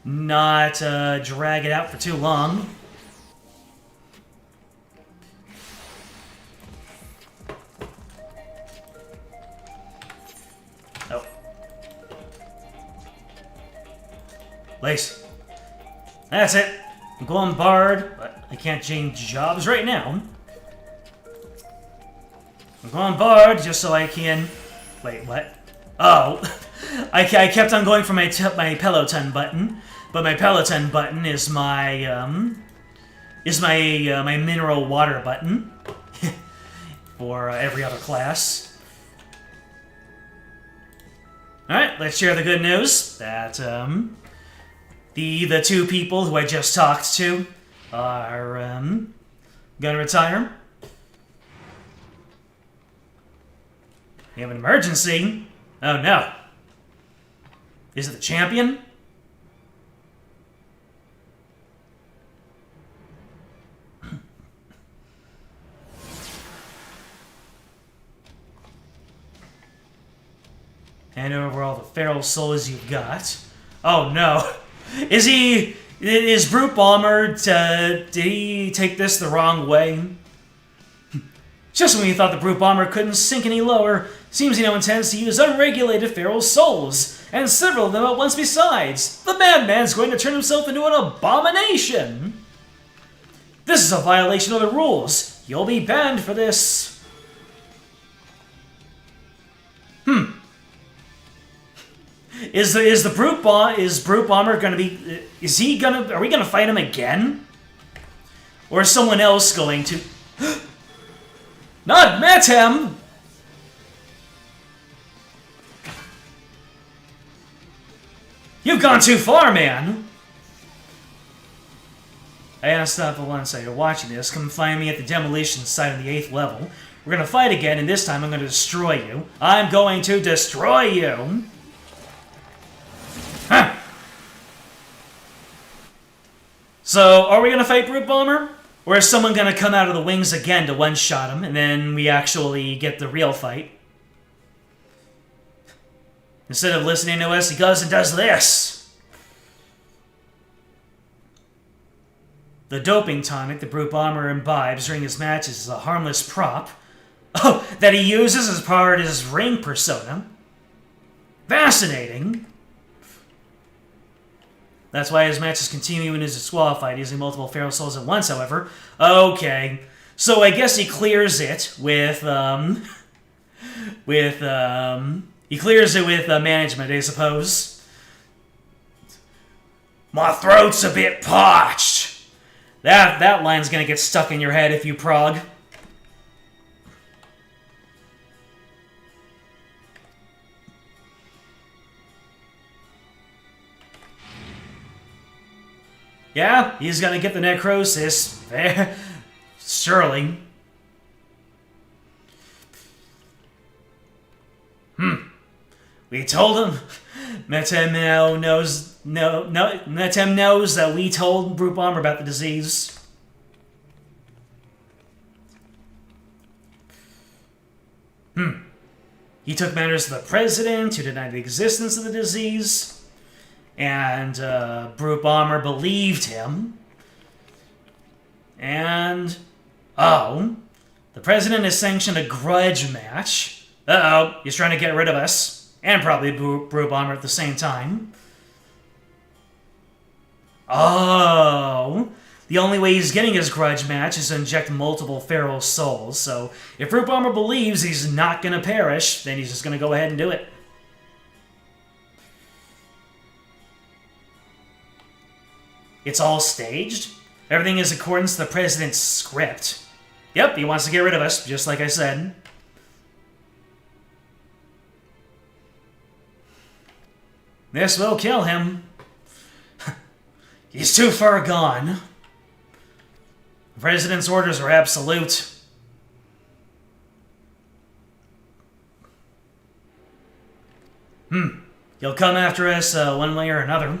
not drag it out for too long. Please. That's it. I'm going Bard, but I can't change jobs right now. I'm going Bard just so I can... Wait, what? Oh. I kept on going for my Peloton button, but my Peloton button is my, my mineral water button for every other class. Alright, let's share the good news that, the two people who I just talked to are, gonna retire. We have an emergency. Oh no. Is it the champion? Hand over all the feral souls you've got. Oh no. Is Brute Bomber, did he take this the wrong way? Just when we thought the Brute Bomber couldn't sink any lower, seems he now intends to use unregulated feral souls, and several of them at once besides. The madman's going to turn himself into an abomination! This is a violation of the rules. You'll be banned for this. Is Brute Bomber gonna be... Are we gonna fight him again? Or is someone else going to... Not met him! You've gone too far, man! I asked that for once you're watching this. Come find me at the demolition site on the 8th level. We're gonna fight again, and this time I'm gonna destroy you. I'm going to destroy you! Huh! So, are we gonna fight Brute Bomber? Or is someone gonna come out of the wings again to one-shot him, and then we actually get the real fight? Instead of listening to us, he goes and does this! The doping tonic the Brute Bomber imbibes during his matches is a harmless prop. Oh, that he uses as part of his ring persona. Fascinating! That's why his matches continue and is disqualified, using multiple feral souls at once, however. Okay. So I guess he clears it with, he clears it with, management, I suppose. My throat's a bit parched! That line's gonna get stuck in your head if you prog. Yeah, he's gonna get the necrosis. Surely. We told him. Metem knows that we told Brute Bomber about the disease. He took matters to the president, who denied the existence of the disease. And Brute Bomber believed him. And... oh. The president has sanctioned a grudge match. Uh-oh. He's trying to get rid of us. And probably Brute Bomber at the same time. Oh. The only way he's getting his grudge match is to inject multiple feral souls. So if Brute Bomber believes he's not going to perish, then he's just going to go ahead and do it. It's all staged? Everything is according to the president's script. Yep, he wants to get rid of us, just like I said. This will kill him. He's too far gone. The president's orders are absolute. He'll come after us one way or another.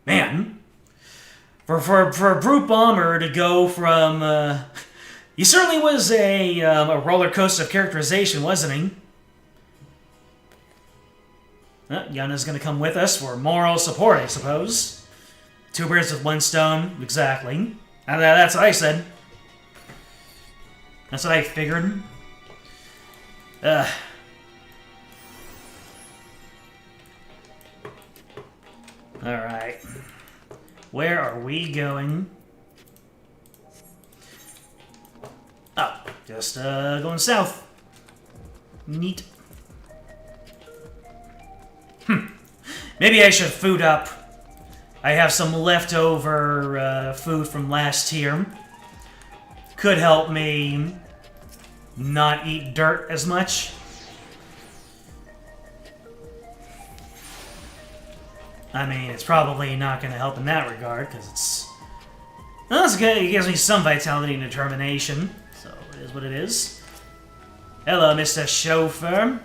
Man, for Brute Bomber to go from, he certainly was a roller coaster of characterization, wasn't he? Yana's gonna come with us for moral support, I suppose. Two birds with one stone, exactly. That's what I said. That's what I figured. Alright. Where are we going? Oh, just going south. Neat. Maybe I should food up. I have some leftover food from last tier. Could help me not eat dirt as much. I mean, it's probably not going to help in that regard, because it's... Well, that's good. It gives me some vitality and determination, so it is what it is. Hello, Mr. Chauffeur.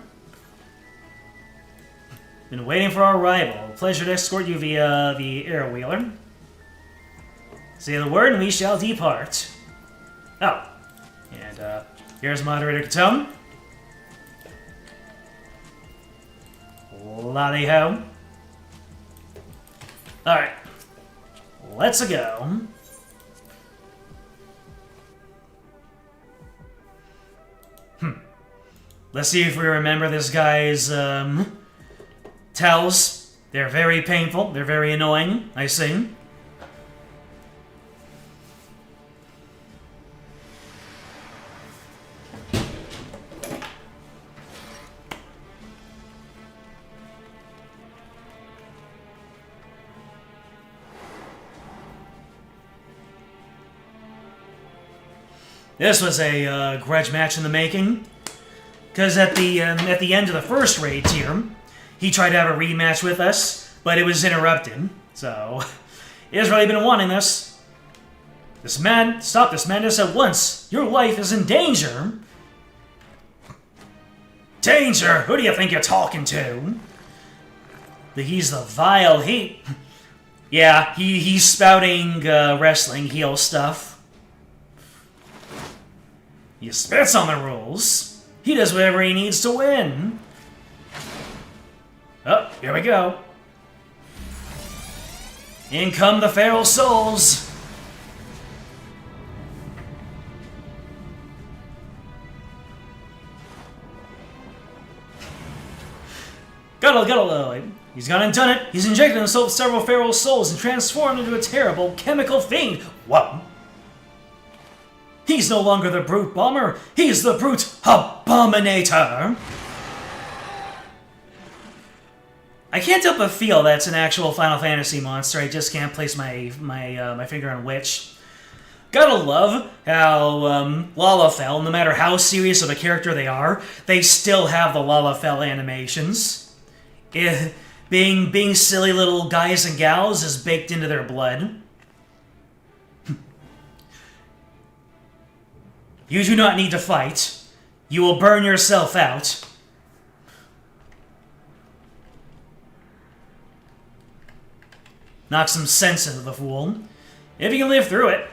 Been waiting for our arrival. Pleasure to escort you via the air-wheeler. Say the word and we shall depart. Oh. And, here's Moderator Katone. Lolly-ho. Alright. Let's go. Let's see if we remember this guy's, tells. They're very painful. They're very annoying, I see. This was a grudge match in the making, because at the end of the first raid tier, he tried to have a rematch with us, but it was interrupted. So, he has really been wanting this. Stop this madness at once. Your life is in danger. Danger? Who do you think you're talking to? He's the vile heat. Yeah, he's spouting wrestling heel stuff. He spits on the rules. He does whatever he needs to win. Oh, here we go. In come the feral souls. Guddle. He's gone and done it. He's injected himself with several feral souls and transformed into a terrible chemical fiend. What? He's no longer the brute bomber. He's the brute abominator. I can't help but feel that's an actual Final Fantasy monster. I just can't place my finger on which. Gotta love how Lalafell, no matter how serious of a character they are, they still have the Lalafell animations. Being silly little guys and gals is baked into their blood. You do not need to fight. You will burn yourself out. Knock some sense into the fool. If you can live through it.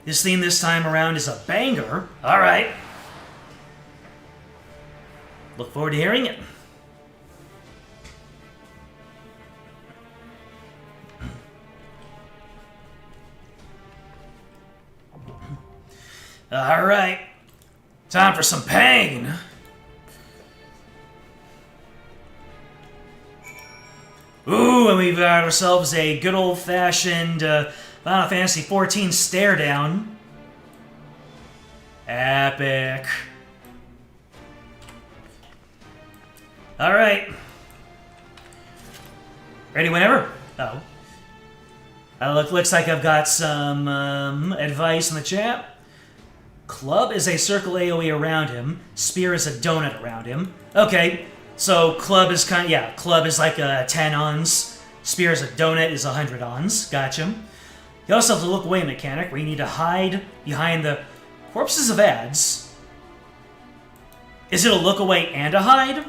This theme this time around is a banger. Alright. Look forward to hearing it. Alright. Time for some pain. Ooh, and we've got ourselves a good old-fashioned Final Fantasy XIV stare-down. Epic. Alright. Ready whenever? Oh. Looks like I've got some advice in the chat. Club is a circle AoE around him. Spear is a donut around him. Okay, so club is club is like 10 ons. Spear is a donut is 100 ons. Gotcha. You also have the look away mechanic where you need to hide behind the corpses of ads. Is it a look away and a hide?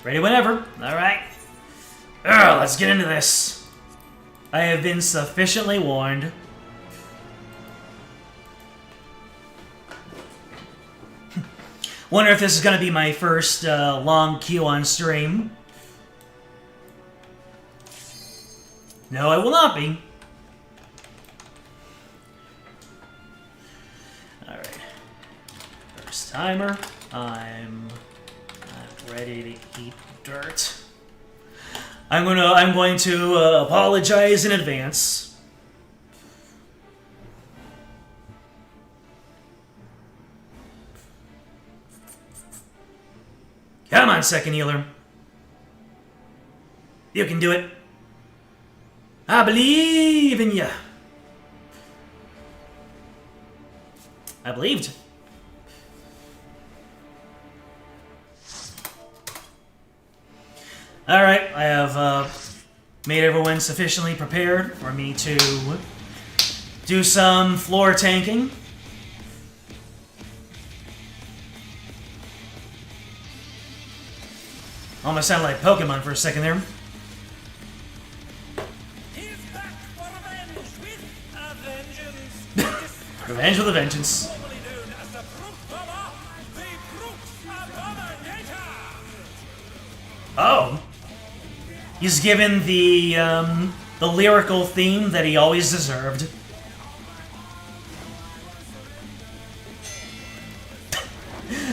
Ready whenever. Alright. Let's get into this. I have been sufficiently warned. Wonder if this is going to be my first long queue on stream. No, it will not be. timer. I'm not ready to eat dirt. I'm going to apologize in advance. Come on, second healer. You can do it. I believe in you. I believed. Alright, I have made everyone sufficiently prepared for me to do some floor tanking. Almost sounded like Pokemon for a second there. He's back for revenge with a vengeance. Revenge with a vengeance. Formerly known as the Brute Bomber, the Brute Abominator. Oh. He's given the lyrical theme that he always deserved.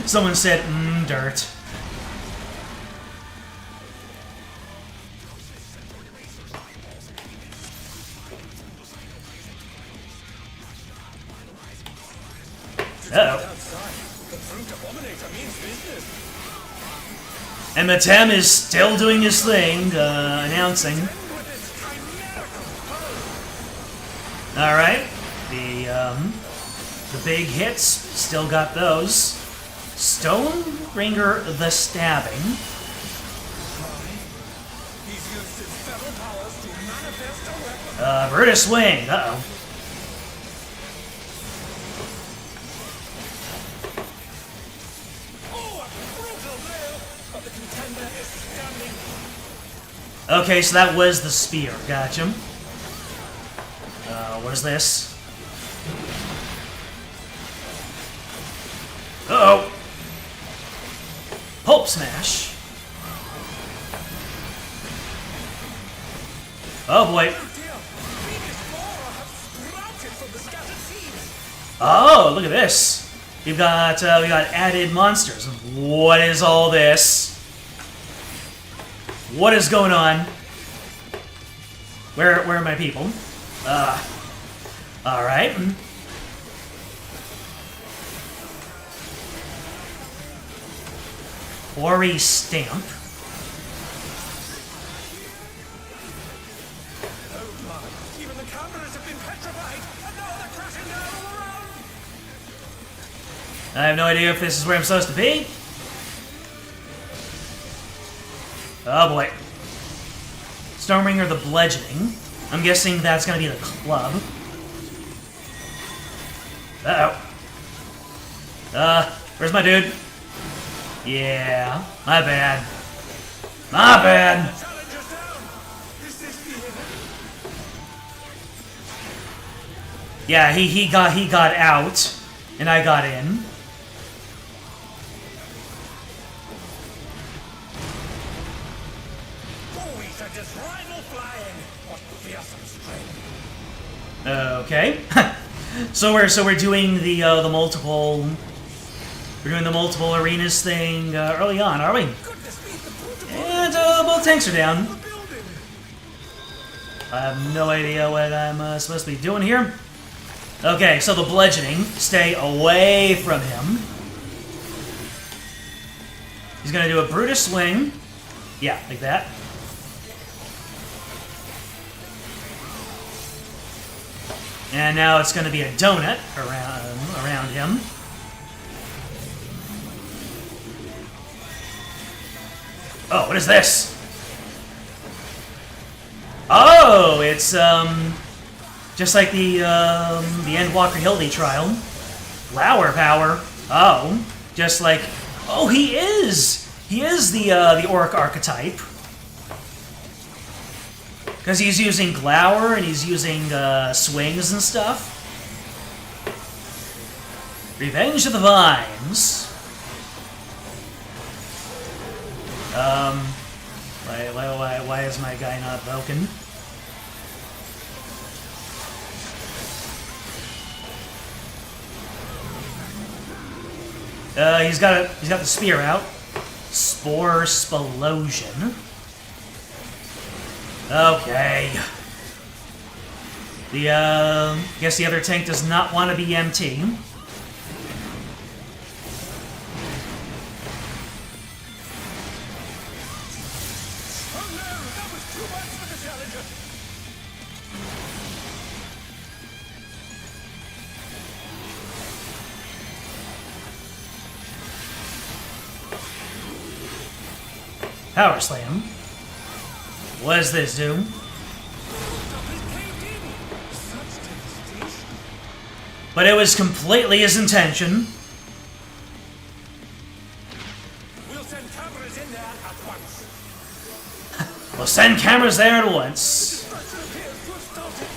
Someone said, dirt. Uh-oh. The Brute Abominator means business. And the Tem is still doing his thing, announcing. Alright. The big hits, still got those. Stoneringer the Stabbing. He's used his feral powers to manifest a weapon. Brutus Swing. Uh-oh. Oh, a brutal blow, but the contender is standing. Okay, so that was the spear. Gotcha. What is this? Uh-oh. Pulp Smash. Oh boy. Dear, Venus Flora have sprouted from the scattered seeds. Oh, look at this. We got added monsters. What is all this? What is going on? Where are my people? All right. Quarry Stamp. Oh my, even the cameras have been petrified, and now they're crashing down all around. I have no idea if this is where I'm supposed to be. Oh boy. Stormbringer the Bludgeoning. I'm guessing that's gonna be the club. Uh-oh. Where's my dude? Yeah, my bad. My bad. Challenger's down. Is this the end? Yeah, he got out, and I got in. Always at his rival flying. What fearsome strength. Okay. so we're doing the multiple. We're doing the multiple arenas thing early on, are we? Goodness me, the Brute And both tanks are down. Abominator building. I have no idea what I'm supposed to be doing here. Okay, so the bludgeoning. Stay away from him. He's gonna do a Brutus Swing. Yeah, like that. And now it's gonna be a donut around him. Oh, what is this? Oh, it's just like the Endwalker Hildy trial. Flower power. Oh, just like he is the Orc archetype because he's using Glower and he's using swings and stuff. Revenge of the Vines. Why is my guy not broken? He's got the spear out. Spore Splosion. Okay. Guess the other tank does not want to be MT. Oh no, that was too much for the challenger. Power Slam. What does this do? Double caved in. Such devastation. But it was completely his intention. We'll send cameras in there at once. We'll send cameras there at once. Destruction appears to have started.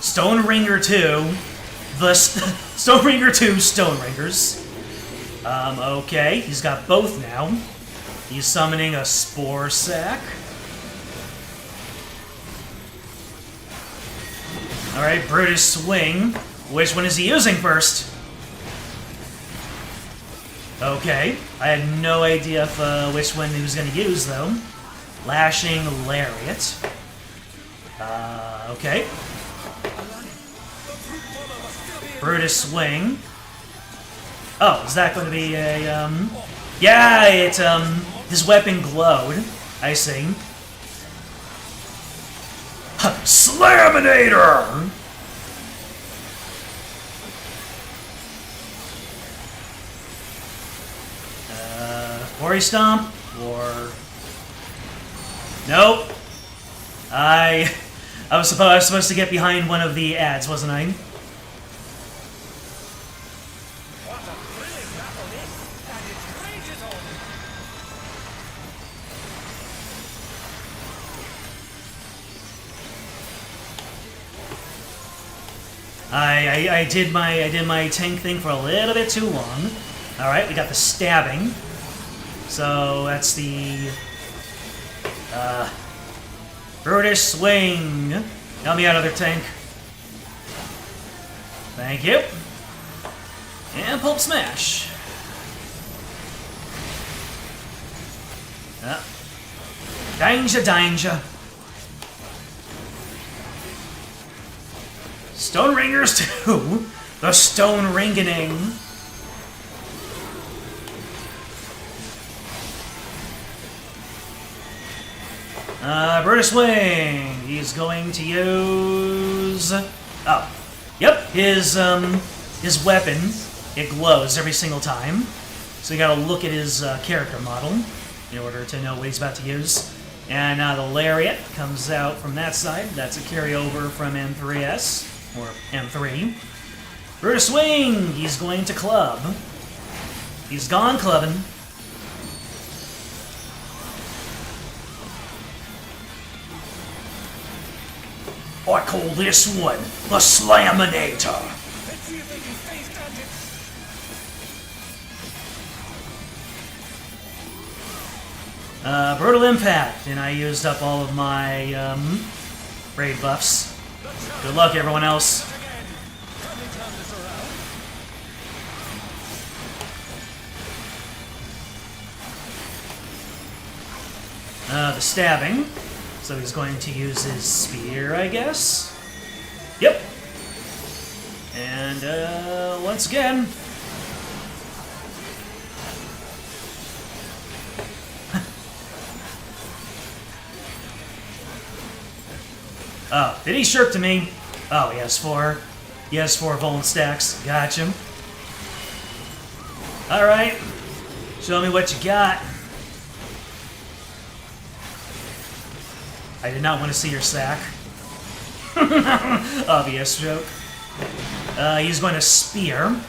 Stone Ringer 2. Stone Ringer 2 Stone Ringers. Okay, he's got both now. He's summoning a Spore Sack. Alright, Brutus Swing. Which one is he using first? Okay, I had no idea if, which one he was going to use, though. Lashing Lariat. Okay. Brutus Swing. Oh, is that going to be a, Yeah, it, his weapon glowed. I see. Slaminator! Quarry Stomp? Or... Nope. I was supposed to get behind one of the ads, wasn't I? What a thrilling battle this, and its rage is on. I did my tank thing for a little bit too long. All right, we got the stabbing. So that's the Brutus Swing. Help me out, other tank. Thank you. And Pulp Smash. Danger. Stone Ringers 2. The Stone Ringening. Brutus Swing. He's going to use... Oh. Yep, his weapon, it glows every single time. So you gotta look at his character model in order to know what he's about to use. And the Lariat comes out from that side. That's a carryover from M3S, or M3. Brutus Swing, he's going to club. He's gone clubbing. I call this one the Slaminator. Let's see if they can stay standing. Brutal Impact, and I used up all of my raid buffs. Good luck, everyone else. Again, can we turn this around? The stabbing. So he's going to use his spear, I guess. Yep. And once again. Oh, did he shirk to me? Oh, he has four. He has 4 Vuln stacks. Gotcha. Alright. Show me what you got. I did not want to see your sack. Obvious joke. He's going to spear.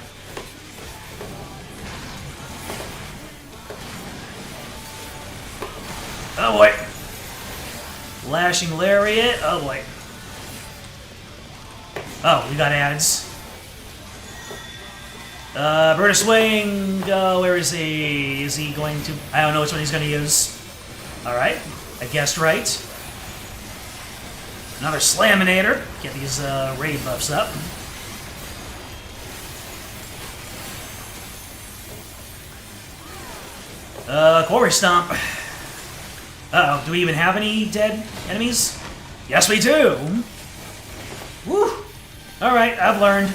Oh boy. Lashing Lariat. Oh boy. Oh, we got ads. Brutus Swing. Where is he? Is he going to... I don't know which one he's going to use. Alright. I guessed right. Another Slaminator. Get these raid buffs up. Quarry Stomp. Uh-oh, do we even have any dead enemies? Yes, we do! Woo! Alright, I've learned.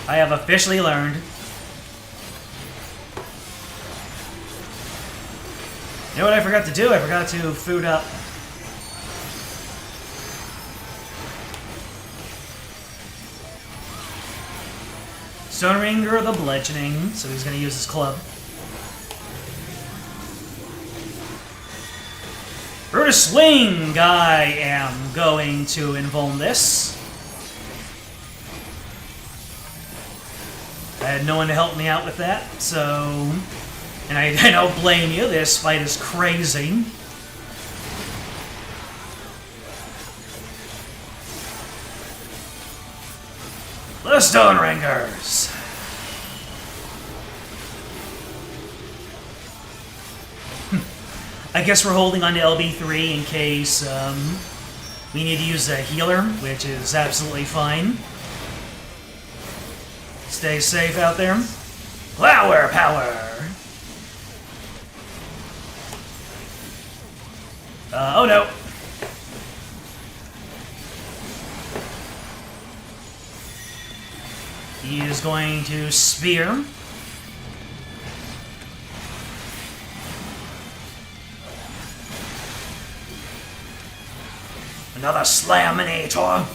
I have officially learned. You know what I forgot to do? I forgot to food up. Stoneringer the Bludgeoning, so he's going to use his club. Brutus Swing! I am going to invuln this. I had no one to help me out with that, so... And I don't blame you, this fight is crazy. The Stoneringers! I guess we're holding on to LB3 in case we need to use a healer, which is absolutely fine. Stay safe out there. Flower power! Oh no! He is going to spear. Another Slaminator.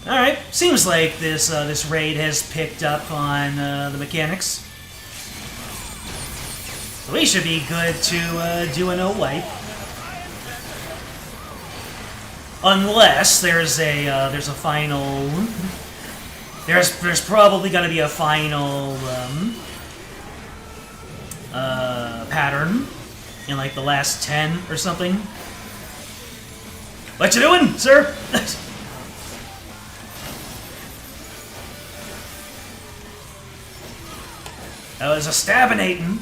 All right, seems like this this raid has picked up on the mechanics. We should be good to do a no wipe, unless there's a final. There's probably gonna be a final pattern in like the last 10 or something. What you doing, sir? That was a stabinating.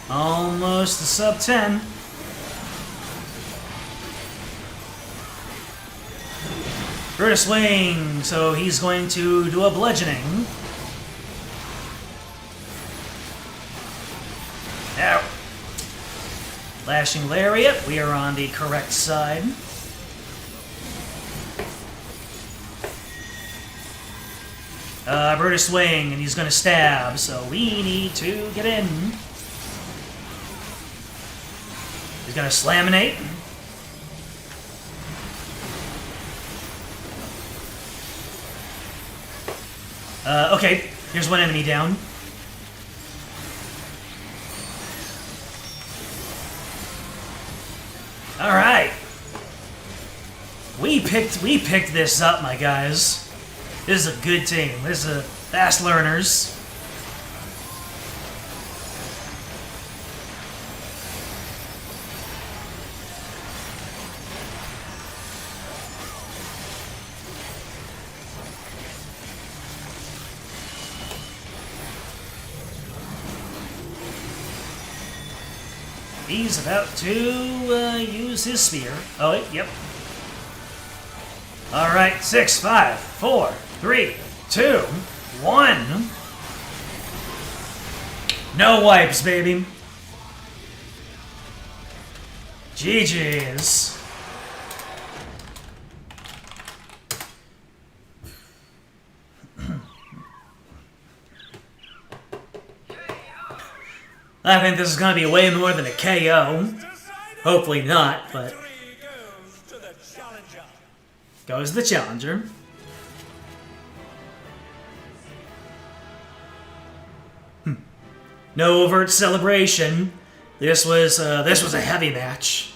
Almost a sub 10. Brutus Wing, so he's going to do a bludgeoning. Now, Lashing Lariat, we are on the correct side. Brutus Wing, and he's going to stab, so we need to get in. He's going to Slaminate. Okay, here's one enemy down. All right, we picked this up, my guys. This is a good team. This is fast learners. He's about to use his spear. Oh, wait, yep. All right, 6, 5, 4, 3, 2, 1. No wipes, baby. GG's. I think this is going to be way more than a KO. Hopefully not, but... Goes the challenger. No overt celebration. This was a heavy match.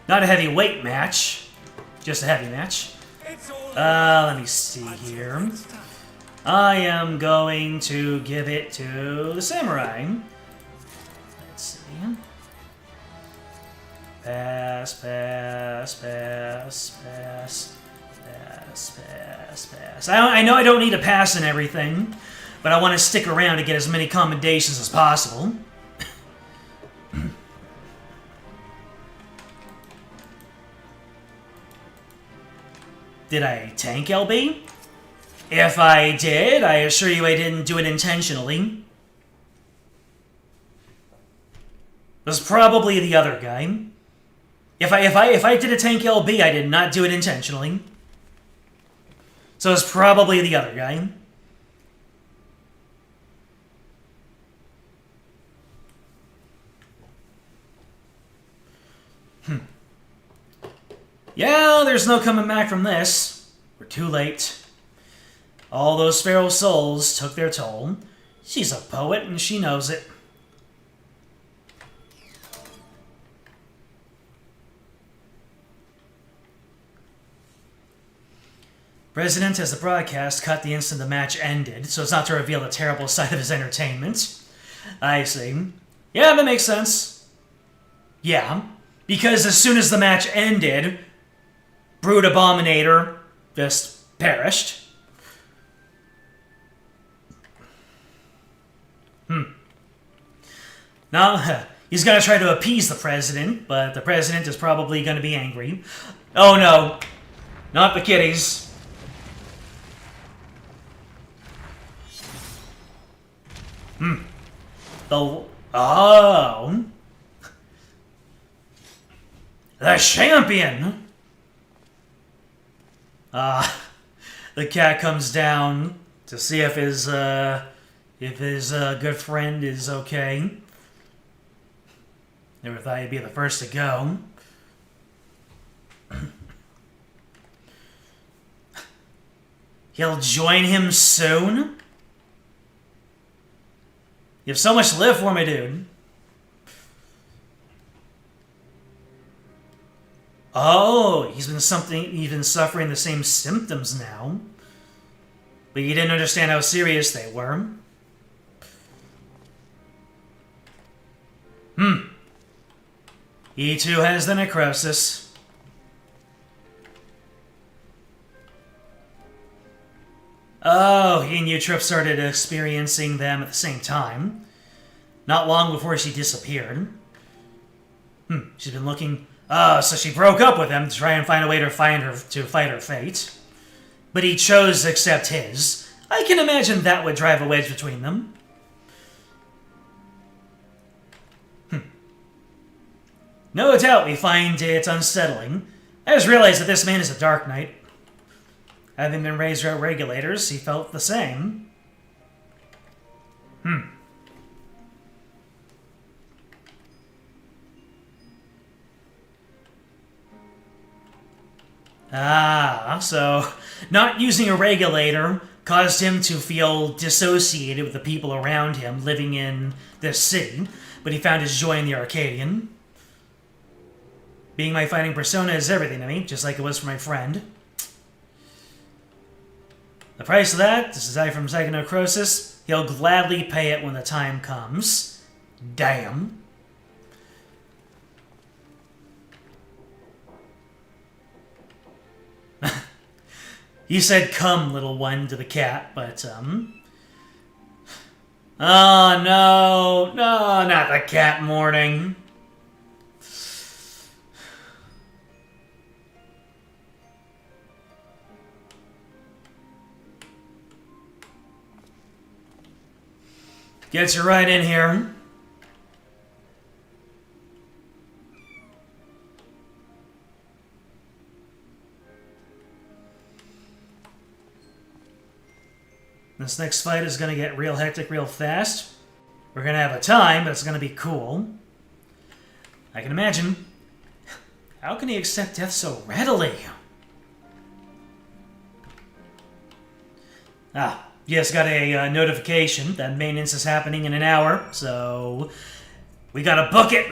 Not a heavyweight match, just a heavy match. Let me see here. I am going to give it to the samurai. Let's see. Pass, pass, pass, pass, pass, pass, pass. I know I don't need to pass in everything, but I want to stick around to get as many commendations as possible. Did I tank LB? If I did, I assure you I didn't do it intentionally. It was probably the other guy. If I did a tank LB, I did not do it intentionally. So it's probably the other guy. Yeah, there's no coming back from this. We're too late. All those feral souls took their toll. She's a poet and she knows it. President has the broadcast cut the instant the match ended, so it's not to reveal the terrible side of his entertainment. I see. Yeah, that makes sense. Yeah, because as soon as the match ended, Brood Abominator just perished. Now, he's gonna try to appease the president, but the president is probably gonna be angry. Oh no, not the kitties. Oh. The champion! The cat comes down to see if his good friend is okay. Never thought he'd be the first to go. He'll join him soon? You have so much to live for, my dude. Oh, he's been suffering the same symptoms now. But you didn't understand how serious they were. He too has the necrosis. Oh, he and Utrip started experiencing them at the same time. Not long before she disappeared. She's been looking... Oh, so she broke up with him to try and find a way to fight her fate. But he chose to accept his. I can imagine that would drive a wedge between them. No doubt we find it unsettling. I just realized that this man is a Dark Knight. Having been raised by regulators, he felt the same. So not using a regulator caused him to feel dissociated with the people around him living in this city, but he found his joy in the Arcadian. Being my fighting persona is everything to me, just like it was for my friend. The price of that, this is I from Psychonecrosis, he'll gladly pay it when the time comes. Damn. He said, "Come, little one," to the cat, but, Oh, no. No, not the cat morning. Gets you right in here. This next fight is going to get real hectic real fast. We're going to have a time, but it's going to be cool. I can imagine. How can he accept death so readily? You just got a notification that maintenance is happening in an hour, so we gotta book it.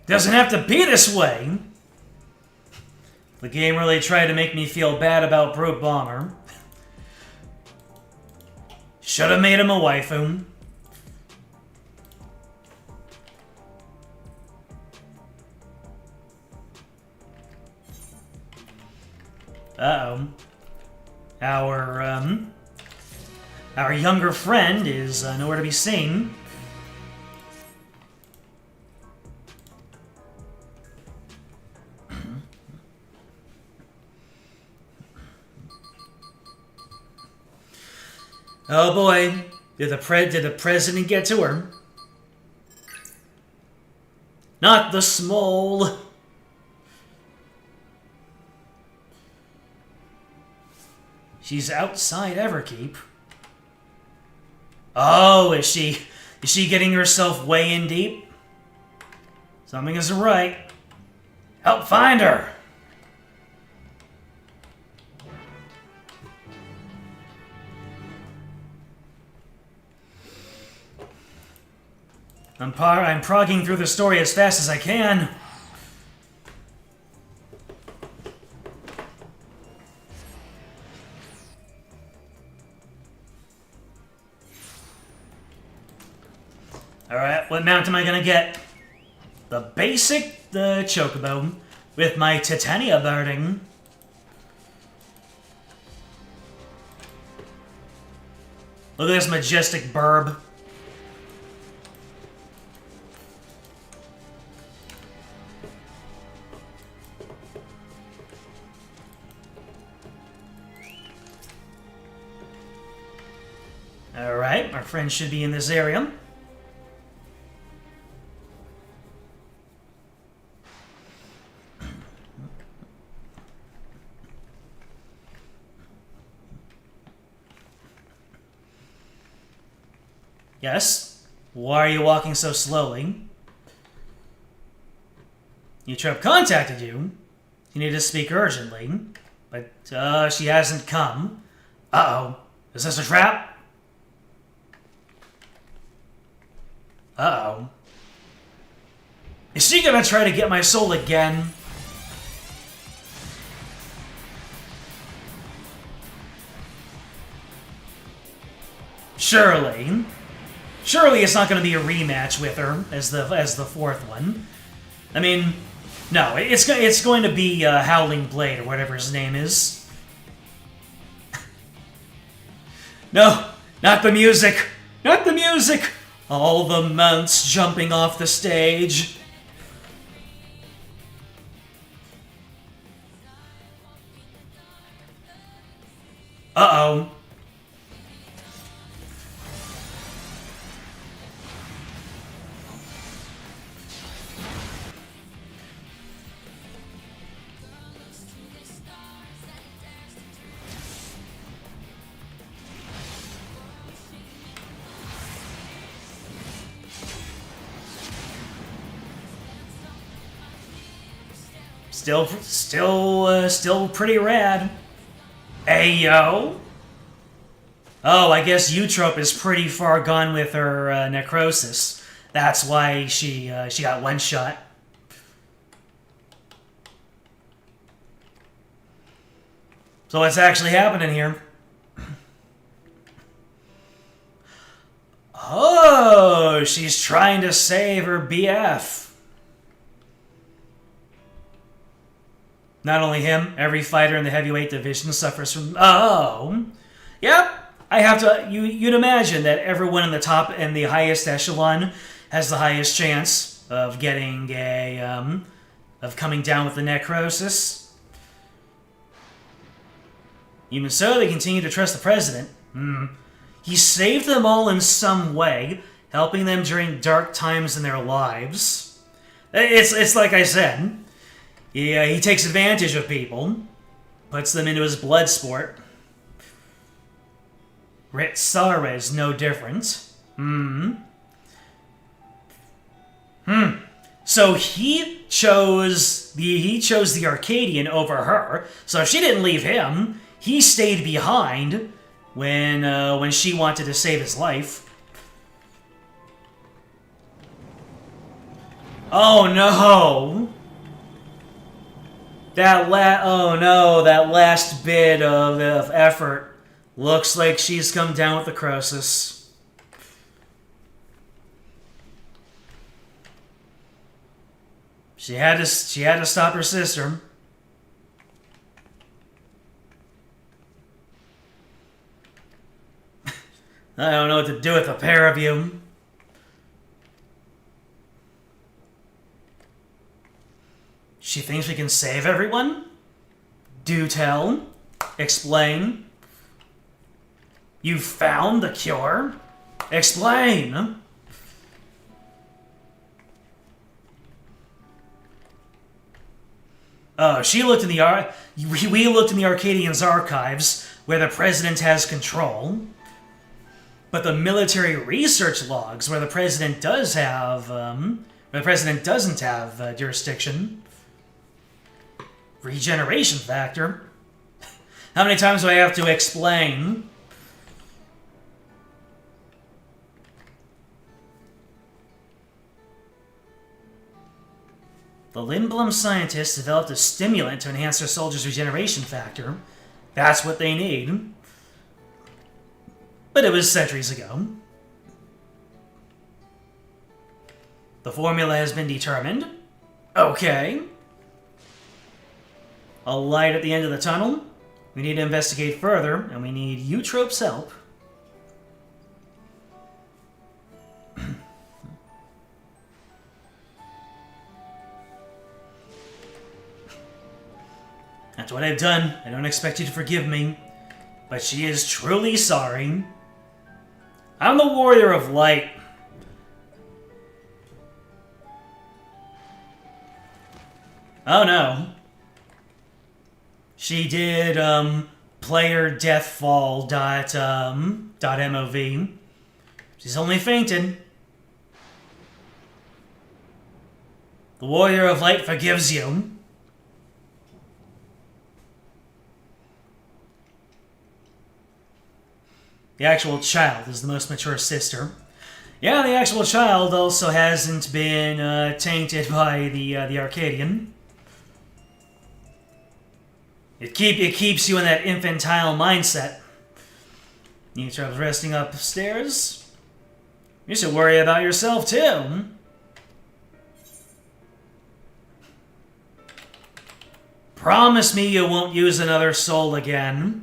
Doesn't have to be this way. The game really tried to make me feel bad about Brute Bomber. Should have made him a waifu. Uh-oh. Our younger friend is nowhere to be seen. Oh boy, did the president get to her? Not the small. She's outside Everkeep. Oh, is she getting herself way in deep? Something isn't right. Help find her. I'm progging through the story as fast as I can. Alright, what mount am I gonna get? The chocobo with my Titania birding. Look at this majestic burb. Alright, our friend should be in this area. Yes? Why are you walking so slowly? Eutrope contacted you. You need to speak urgently. But, she hasn't come. Uh-oh. Is this a trap? Uh-oh. Is she gonna try to get my soul again? Surely. Surely it's not gonna be a rematch with her as the fourth one. I mean, no, it's going to be Howling Blade or whatever his name is. No, not the music! Not the music! All the mounts jumping off the stage. Uh-oh. Still pretty rad. Ayo. Oh, I guess Eutrope is pretty far gone with her necrosis. That's why she got one shot. So what's actually happening here? Oh, she's trying to save her BF. Not only him, every fighter in the heavyweight division suffers from... Oh. Yep. I have to... You'd imagine that everyone in the top and the highest echelon has the highest chance of getting a... of coming down with the necrosis. Even so, they continue to trust the president. He saved them all in some way, helping them during dark times in their lives. It's like I said... Yeah, he takes advantage of people, puts them into his blood sport. Ritsara is no different. So he chose the Arcadian over her. So if she didn't leave him, he stayed behind when she wanted to save his life. Oh no! That last bit of effort looks like she's come down with the Croesus. She had to stop her sister. I don't know what to do with the pair of you. She thinks we can save everyone? Do tell. Explain. You found the cure? Explain. She looked in the we looked in the Arcadian's archives, where the president has control. But the military research logs, where the president does have, where the president doesn't have jurisdiction. Regeneration factor. How many times do I have to explain? The Lindblom scientists developed a stimulant to enhance their soldiers' regeneration factor. That's what they need. But it was centuries ago. The formula has been determined. Okay. A light at the end of the tunnel. We need to investigate further, and we need Eutrope's help. That's what I've done. I don't expect you to forgive me. But she is truly sorry. I'm the Warrior of Light. Oh no. She did, player deathfall .mov. She's only fainted. The Warrior of Light forgives you. The actual child is the most mature sister. Yeah, the actual child also hasn't been tainted by the Arcadian. It keeps you in that infantile mindset. You try resting upstairs. You should worry about yourself too. Promise me you won't use another soul again.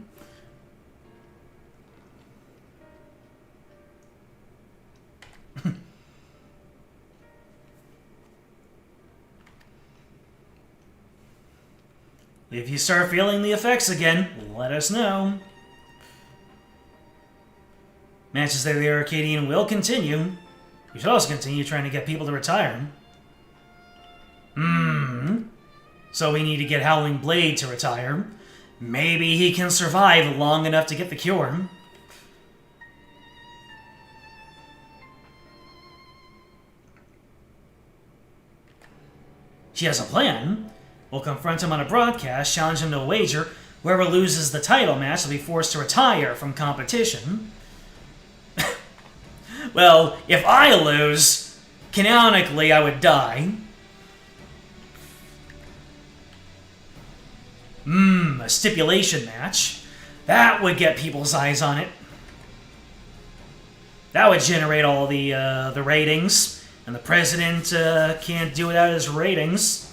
If you start feeling the effects again, let us know. Matches that the Arcadian will continue. We should also continue trying to get people to retire. So we need to get Howling Blade to retire. Maybe he can survive long enough to get the cure. She has a plan. We'll confront him on a broadcast, challenge him to a wager. Whoever loses the title match will be forced to retire from competition. Well, if I lose, canonically I would die. A stipulation match. That would get people's eyes on it. That would generate all the ratings. And the president can't do without his ratings.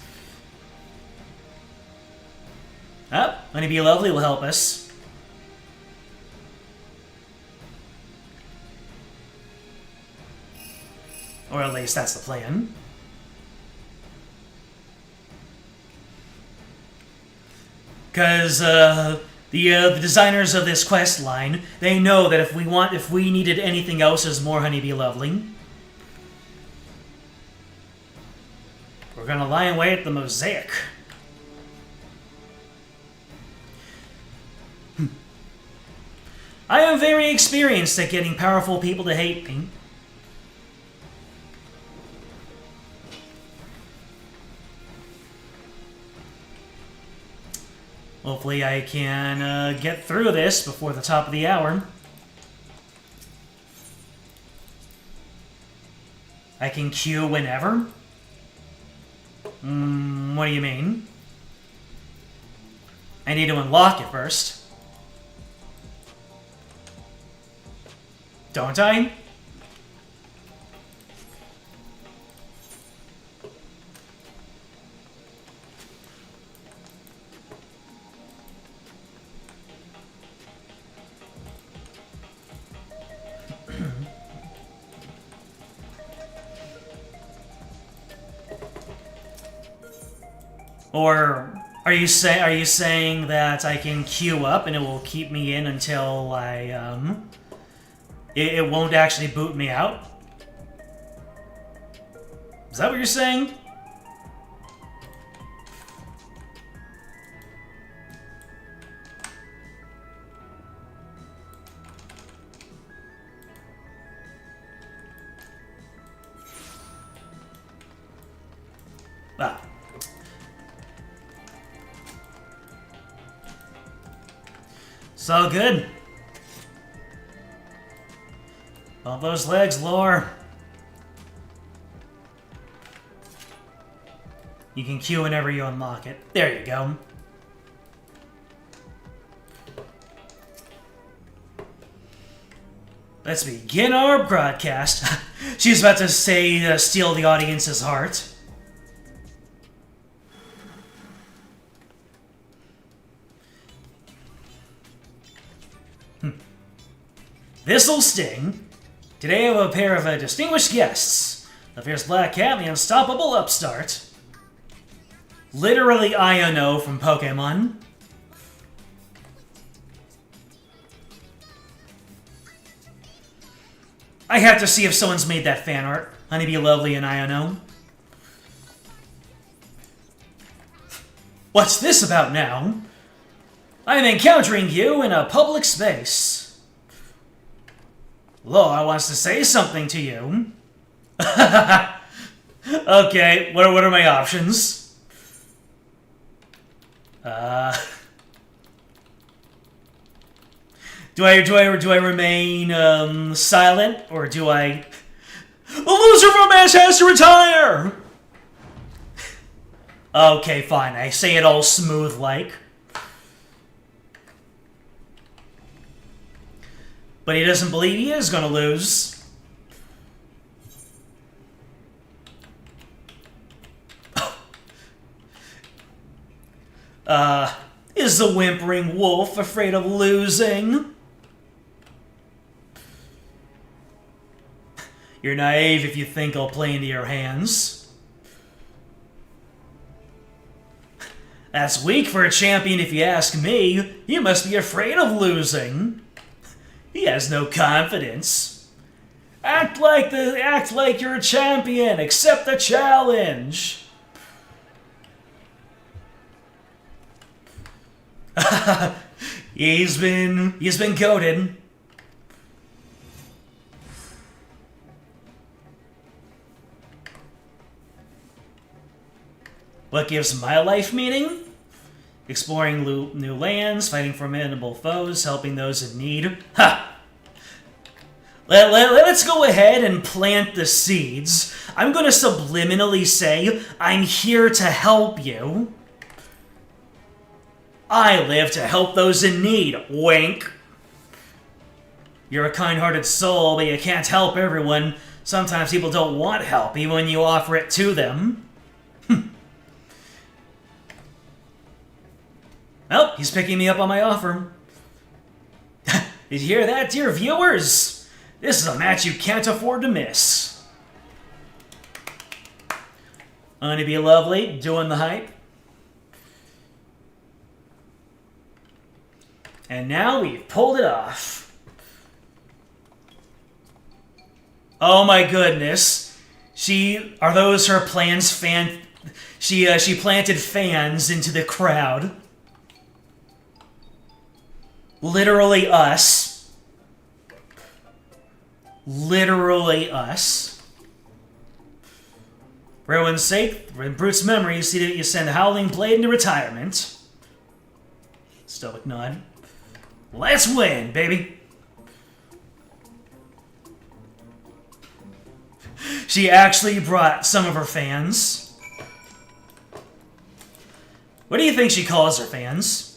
Oh, Honeybee Lovely will help us. Or at least that's the plan. Because the designers of this quest line, they know that if we needed anything else as more Honeybee Lovely, we're gonna lie in wait at the mosaic. I am very experienced at getting powerful people to hate me. Hopefully I can get through this before the top of the hour. I can queue whenever? What do you mean? I need to unlock it first. Don't I? Or are you saying that I can queue up and it will keep me in until it won't actually boot me out? Is that what you're saying? Ah. It's all good. All those legs, lore. You can queue whenever you unlock it. There you go. Let's begin our broadcast. She's about to say, steal the audience's heart. This'll sting. Today I have a pair of distinguished guests. The fierce black cat and the unstoppable upstart. Literally Iono from Pokemon. I have to see if someone's made that fan art. Honeybee Lovely and Iono. What's this about now? I'm encountering you in a public space. Laura wants to say something to you. Okay, what are my options? Do I remain silent, or do I? The loser romance has to retire. Okay, fine. I say it all smooth like. But he doesn't believe he is gonna lose. Is the whimpering wolf afraid of losing? You're naive if you think I'll play into your hands. That's weak for a champion if you ask me. You must be afraid of losing. He has no confidence. Act like you're a champion. Accept the challenge. He's been goated. What gives my life meaning? Exploring new lands, fighting formidable foes, helping those in need. Ha! Let's go ahead and plant the seeds. I'm going to subliminally say, I'm here to help you. I live to help those in need. Wink. You're a kind-hearted soul, but you can't help everyone. Sometimes people don't want help, even when you offer it to them. Well, he's picking me up on my offer. Did you hear that, dear viewers? This is a match you can't afford to miss. Honeybee Lovely, doing the hype. And now we've pulled it off. Oh my goodness. Are those her plans she planted fans into the crowd. Literally us. Literally us. For everyone's sake, in Brute's memory, you see that you send Howling Blade into retirement. Stoic nod. Let's win, baby. She actually brought some of her fans. What do you think she calls her fans?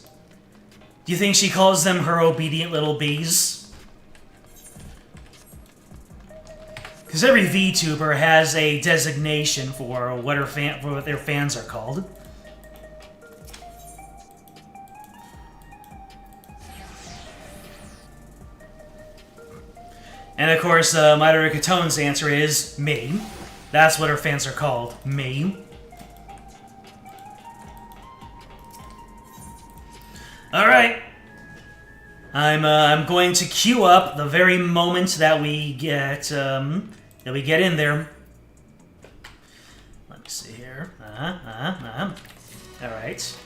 Do you think she calls them her obedient little bees? Because every VTuber has a designation for what their fans are called. And of course, Midori Katone's answer is me. That's what her fans are called. Me. Alright. I'm going to queue up the very moment that we get in there. Let me see here. Alright.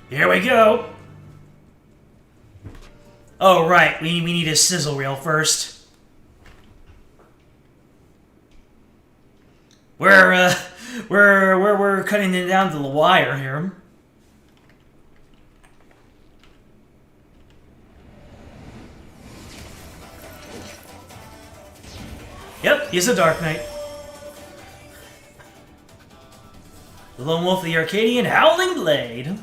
Here we go! Oh, right. We need a sizzle reel first. We're cutting it down to the wire here. Yep, he's a Dark Knight. The Lone Wolf of the Arcadian Howling Blade.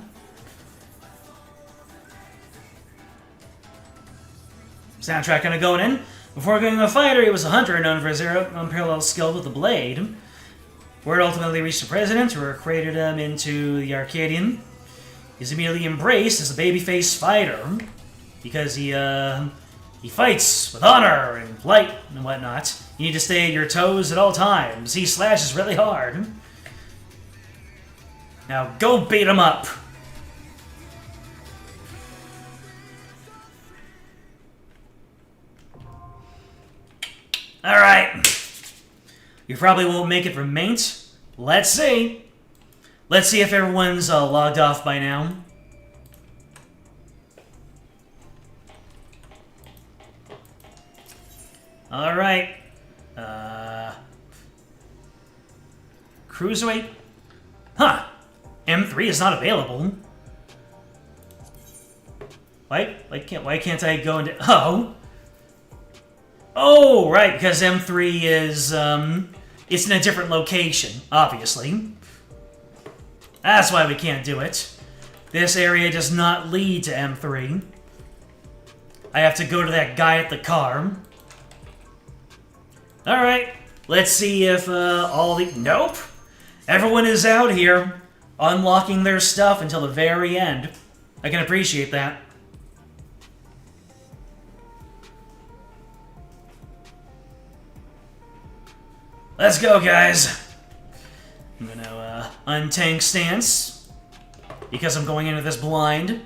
Soundtrack kind of going in. Before becoming a fighter, he was a hunter known for his unparalleled skill with the blade. Word ultimately reached the president, who created him into the Arcadian. He's immediately embraced as a babyface fighter because he fights with honor and light and whatnot. You need to stay on your toes at all times. He slashes really hard. Now go beat him up. Alright. You probably won't make it from maint. Let's see. Let's see if everyone's logged off by now. Alright. Cruiserweight? Huh. M3 is not available. Why can't I go into... Oh, right, because M3 is, it's in a different location, obviously. That's why we can't do it. This area does not lead to M3. I have to go to that guy at the car. Alright, let's see if, Nope! Everyone is out here, unlocking their stuff until the very end. I can appreciate that. Let's go, guys. I'm gonna untank stance because I'm going into this blind.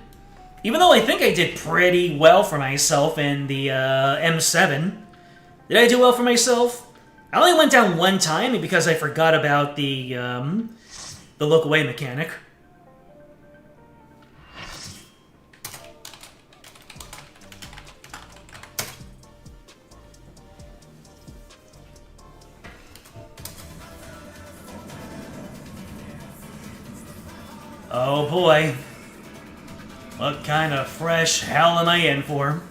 Even though I think I did pretty well for myself in the M7. Did I do well for myself? I only went down one time because I forgot about the look away mechanic. Oh boy. What kind of fresh hell am I in for?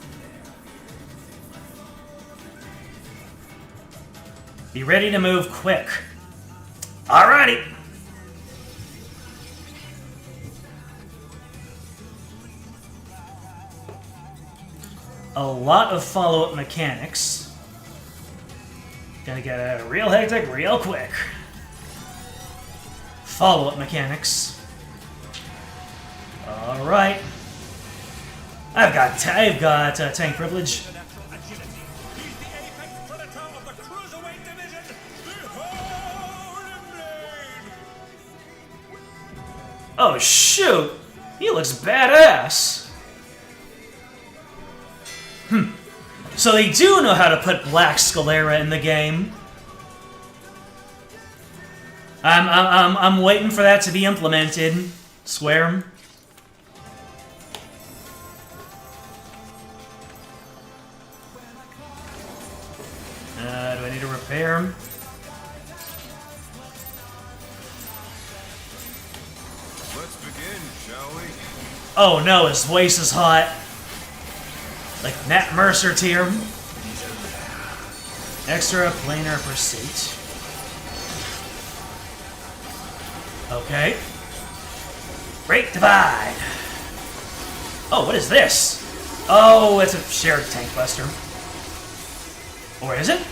Be ready to move quick. Alrighty. A lot of follow-up mechanics. Gonna get a real hectic real quick. Follow-up mechanics. All right. I've got tank privilege. He's the apex predator of the cruiserweight division, the Howling Blade. Oh shoot! He looks badass. So they do know how to put Black Scalera in the game. I'm waiting for that to be implemented. Swear. Do I need to repair? Let's begin, shall we? Oh no, his voice is hot. Like Matt Mercer tier. Extra planar pursuit. Okay. Great divide. Oh, what is this? Oh, it's a shared tank buster. Or is it?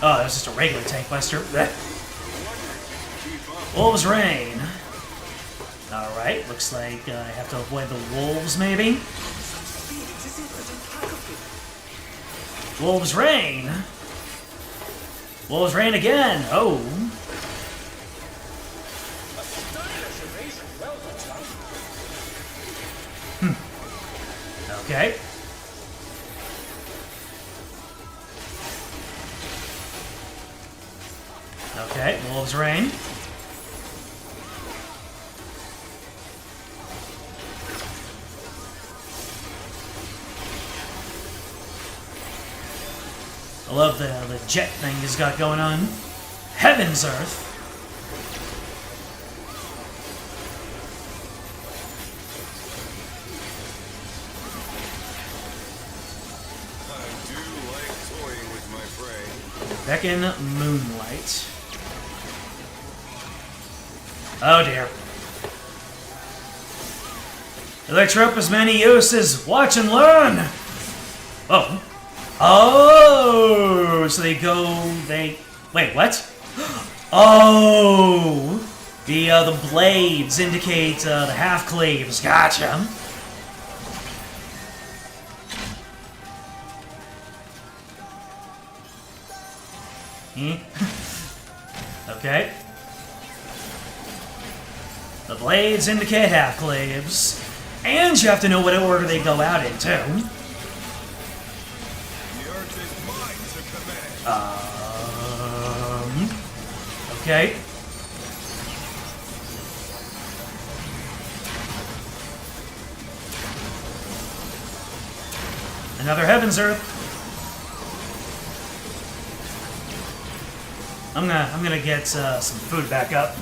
Oh, that's just a regular tank buster. Wolves Rain. Alright, looks like I have to avoid the wolves, maybe? Wolves Rain. Wolves Rain again. Oh. Okay. Okay, Wolves Rain. I love the jet thing he's got going on. Heaven's Earth. I do like toying with my prey. Beckon Moonlight. Oh dear. Electrope many uses. Watch and learn! Oh. Oh! So they go... Wait, what? Oh! The blades indicate the half-cleaves. Gotcha. Okay. The blades indicate half-cleaves. And you have to know what order they go out in, too. The earth is mine to command. Okay. Another Heaven's Earth. I'm gonna get some food back up.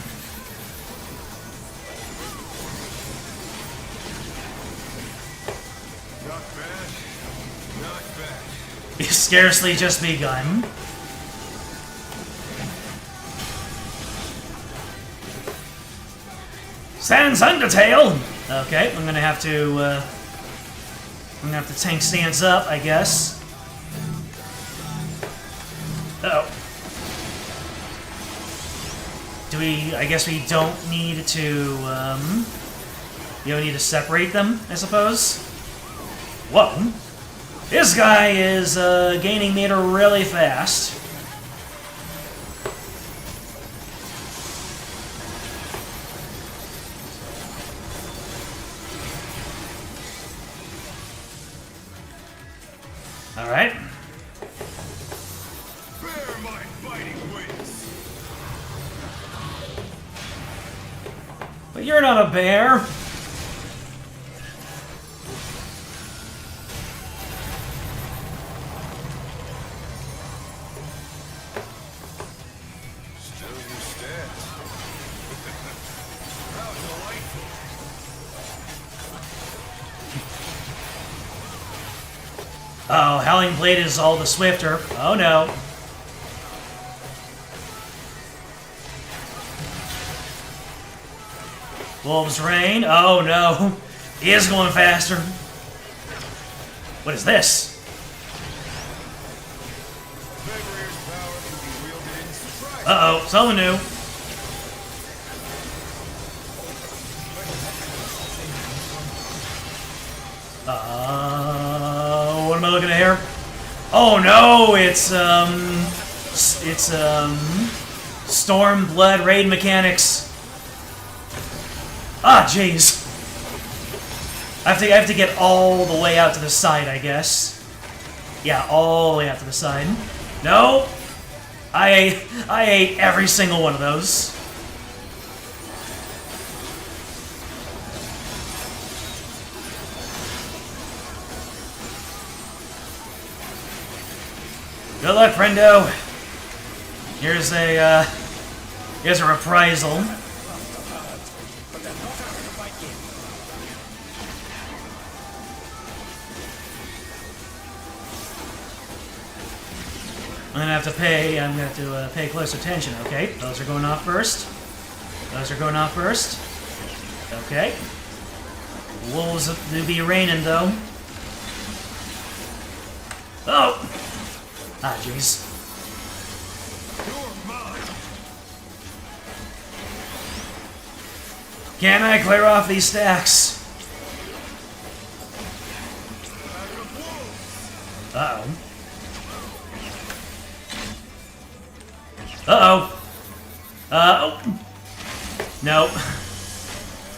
Not bad. Not bad. We've scarcely just begun. Sans Undertale! Okay, I'm gonna have to tank stance up, I guess. Uh-oh. I guess we don't need to, you don't need to separate them, I suppose? Whoa. This guy is, gaining meter really fast. Alright. Bear my fighting wings. But you're not a bear. Still you stand. How delightful. Oh, Howling Blade is all the swifter. Oh no. Wolves Rain. Oh no. He is going faster. What is this? Fenrir's power can be wielded in surprise. Uh-oh, someone new. What am I looking at here? Oh no, it's Storm Blood Raid Mechanics. Ah, jeez. I have to get all the way out to the side, I guess. Yeah, all the way out to the side. No! I ate every single one of those. Good luck, friendo. Here's a reprisal. I'm gonna have to pay close attention, okay? Those are going off first. Those are going off first. Okay. Wolves will be raining, though. Oh! Ah, jeez. You're mine. Can I clear off these stacks? Uh-oh. Uh-oh. Oh. No.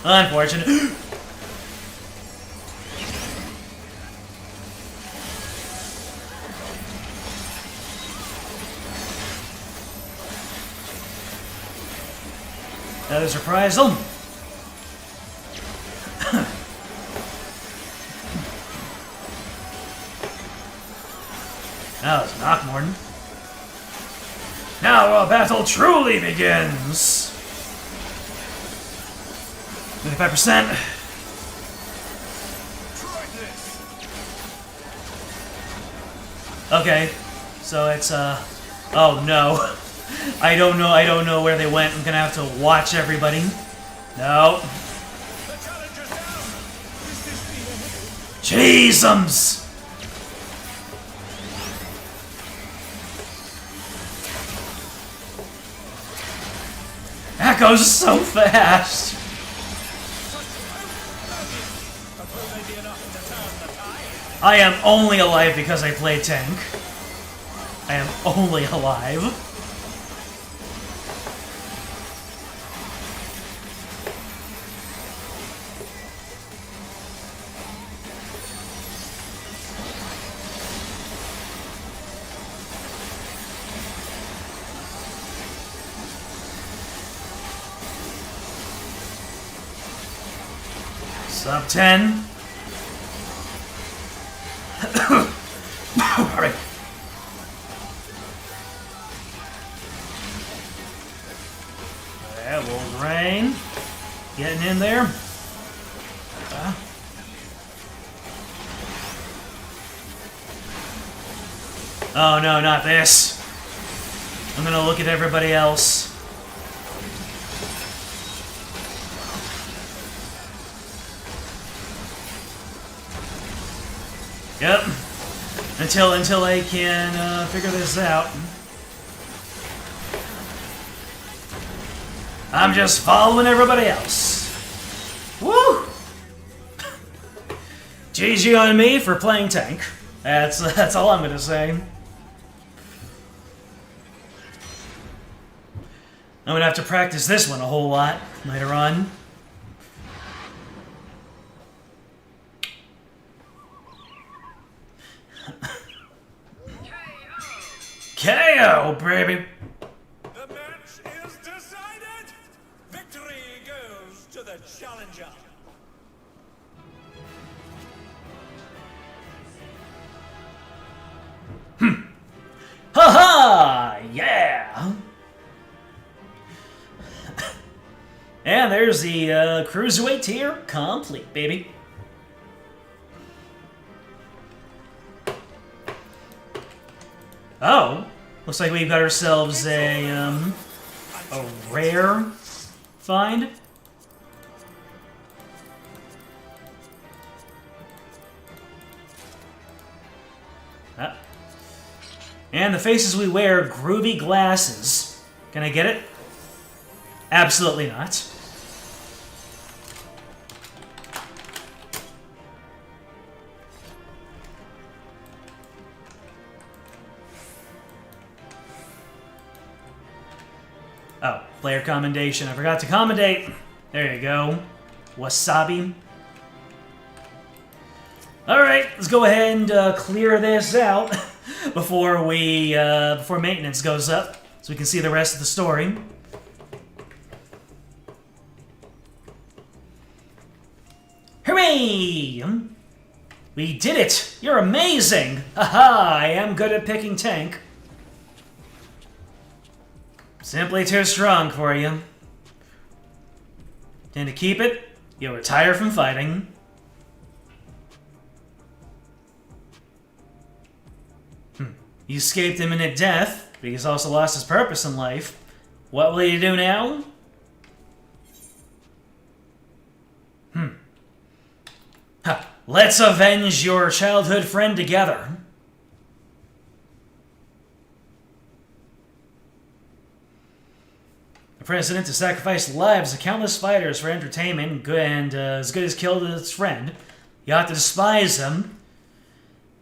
Unfortunate. That is reprisal. Now it's Knockmorton. Now our battle truly begins. 95%. Okay, so it's oh no. I don't know where they went. I'm gonna have to watch everybody. No. The challenger's down. Is this the end? Jeezums! That goes so fast. But will they be enough to turn the tide? I am only alive because I play tank. I am only alive. Sub 10. Alright. Yeah, will rain. Getting in there. Oh no, not this. I'm gonna look at everybody else. Yep. Until I can figure this out. I'm just following everybody else. Woo! GG on me for playing tank. That's all I'm gonna say. I'm gonna have to practice this one a whole lot later on. KO, baby! The match is decided! Victory goes to the challenger! Ha-ha! Yeah! And there's the Cruiserweight Tier complete, baby. Oh, looks like we've got ourselves a rare find. Ah. And the faces we wear, groovy glasses. Can I get it? Absolutely not. Oh, player commendation. I forgot to commendate. There you go. Wasabi. Alright, let's go ahead and clear this out before maintenance goes up, so we can see the rest of the story. Hooray! We did it! You're amazing! Haha, I am good at picking tank. Simply too strong for you. And to keep it, you'll retire from fighting. You escaped imminent death, but he's also lost his purpose in life. What will you do now? Let's avenge your childhood friend together. The president has sacrificed the lives of countless fighters for entertainment, and as good as killed his friend. You ought to despise him.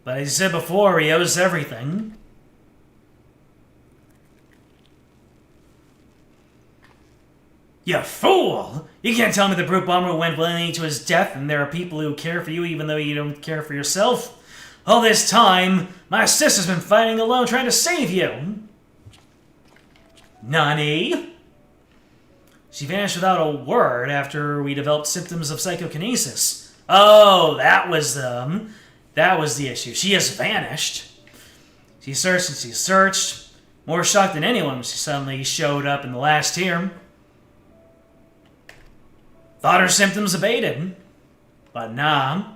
But as he said before, he owes everything. You fool! You can't tell me the brute bomber went willingly to his death and there are people who care for you even though you don't care for yourself. All this time, my sister's been fighting alone trying to save you. Nani? She vanished without a word after we developed symptoms of psychokinesis. Oh, that was the issue. She has vanished. She searched and she searched. More shocked than anyone when she suddenly showed up in the last tier. Thought her symptoms abated. But nah.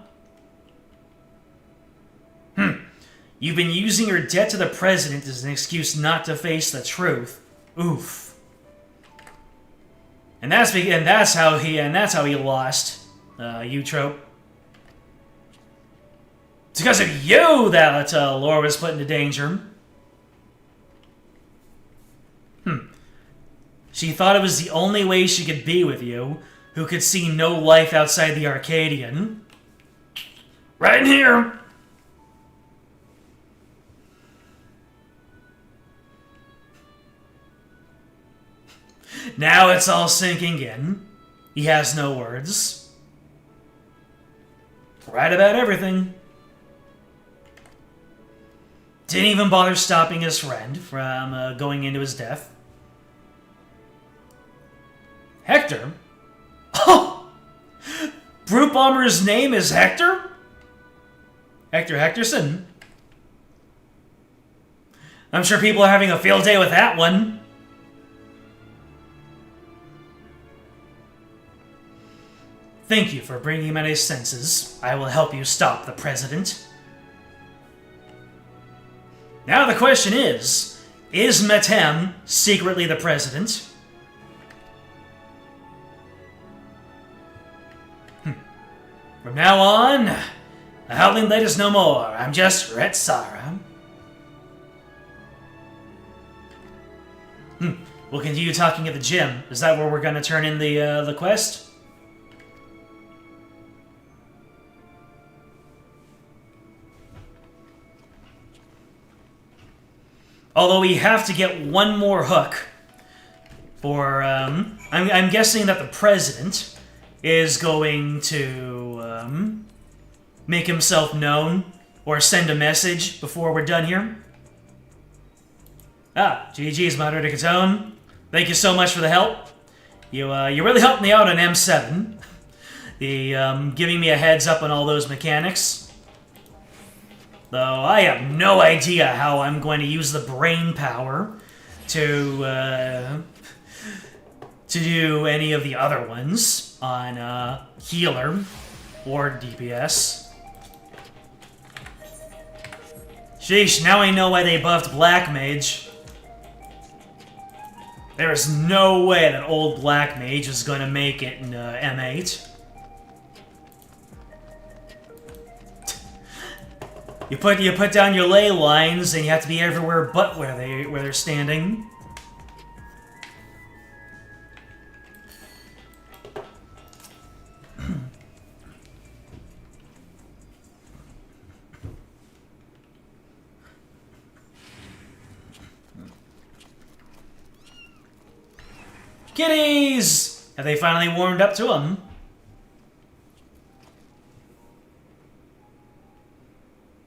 You've been using your debt to the president as an excuse not to face the truth. Oof. And that's how he lost. Eutrope. It's because of you that Laura was put into danger. She thought it was the only way she could be with you, who could see no life outside the Arcadian. Right in here! Now it's all sinking in. He has no words. Right about everything. Didn't even bother stopping his friend from going into his death. Hector? Oh! Brute Bomber's name is Hector? Hector Hectorson? I'm sure people are having a field day with that one. Thank you for bringing him to his senses. I will help you stop the president. Now the question is Metem secretly the president? From now on, the Howling Blade is no more. I'm just Retsara. We'll continue talking at the gym. Is that where we're going to turn in the quest? Although we have to get one more hook for, I'm guessing that the president is going to, make himself known or send a message before we're done here. GG's Moderator Catone. Thank you so much for the help. You really helped me out on M7. Giving me a heads up on all those mechanics. Though I have no idea how I'm going to use the brain power to do any of the other ones on healer or DPS. Sheesh, now I know why they buffed Black Mage. There is no way that old Black Mage is going to make it in M8. You put down your ley lines, and you have to be everywhere but where they're standing. Kitties! Have they finally warmed up to them?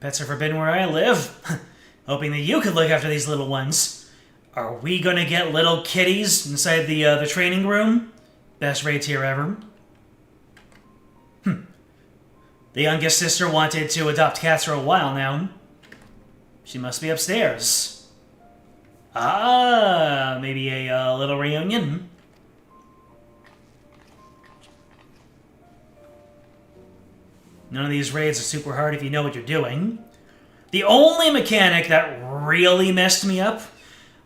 Pets are forbidden where I live. Hoping that you could look after these little ones. Are we gonna get little kitties inside the training room? Best raid tier ever. The youngest sister wanted to adopt cats for a while now. She must be upstairs. Maybe a little reunion. None of these raids are super hard if you know what you're doing. The only mechanic that really messed me up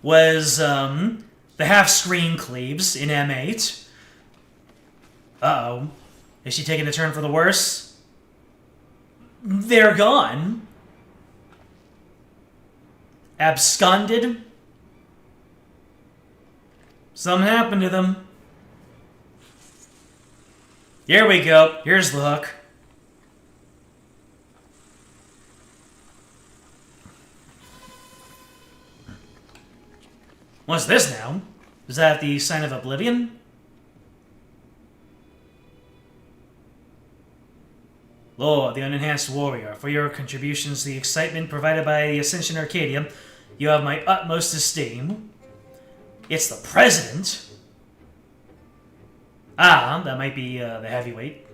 was the half-screen cleaves in M8. Uh-oh. Is she taking a turn for the worse? They're gone. Absconded. Something happened to them. Here we go. Here's the hook. What's this now? Is that the sign of Oblivion? Lord, the unenhanced warrior, for your contributions to the excitement provided by the Ascension Arcadia, you have my utmost esteem. It's the president? Ah, that might be the heavyweight.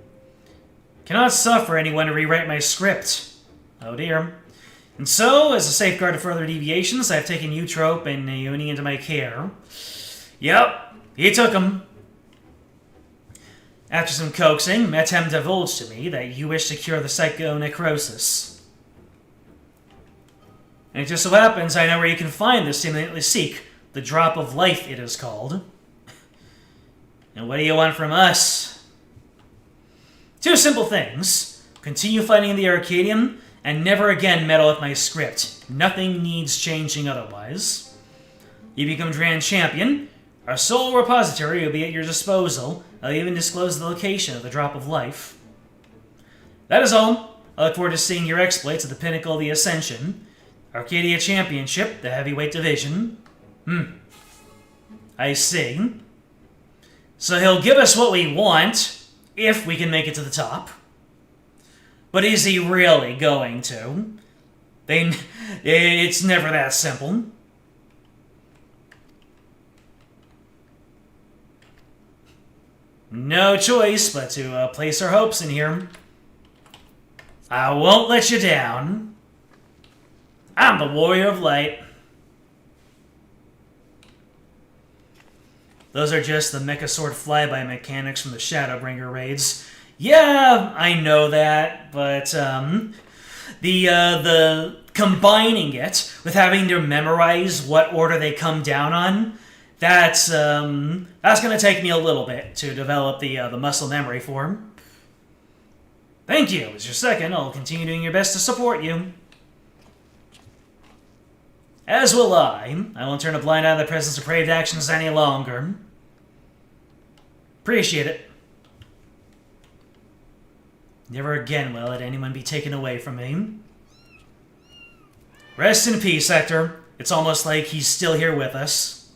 Cannot suffer anyone to rewrite my script. Oh dear. And so, as a safeguard to further deviations, I've taken Eutrope and Uni into my care. Yep, he took him. After some coaxing, Metem divulged to me that you wish to cure the psychonecrosis. And it just so happens I know where you can find this to seek. The drop of life, it is called. And what do you want from us? Two simple things. Continue fighting the Arcadium, and never again meddle with my script. Nothing needs changing otherwise. You become Grand Champion. Our sole repository will be at your disposal. I'll even disclose the location of the drop of life. That is all. I look forward to seeing your exploits at the pinnacle of the Ascension. Arcadia Championship, the heavyweight division. I see. So he'll give us what we want, if we can make it to the top. But is he really going to? It's never that simple. No choice but to place our hopes in here. I won't let you down. I'm the Warrior of Light. Those are just the Mecha Sword flyby mechanics from the Shadowbringer raids. Yeah, I know that, but the combining it with having to memorize what order they come down on, that's gonna take me a little bit to develop the muscle memory for. Thank you. As your second, I'll continue doing your best to support you. As will I. I won't turn a blind eye to the President's depraved actions any longer. Appreciate it. Never again will I let anyone be taken away from me. Rest in peace, Hector. It's almost like he's still here with us.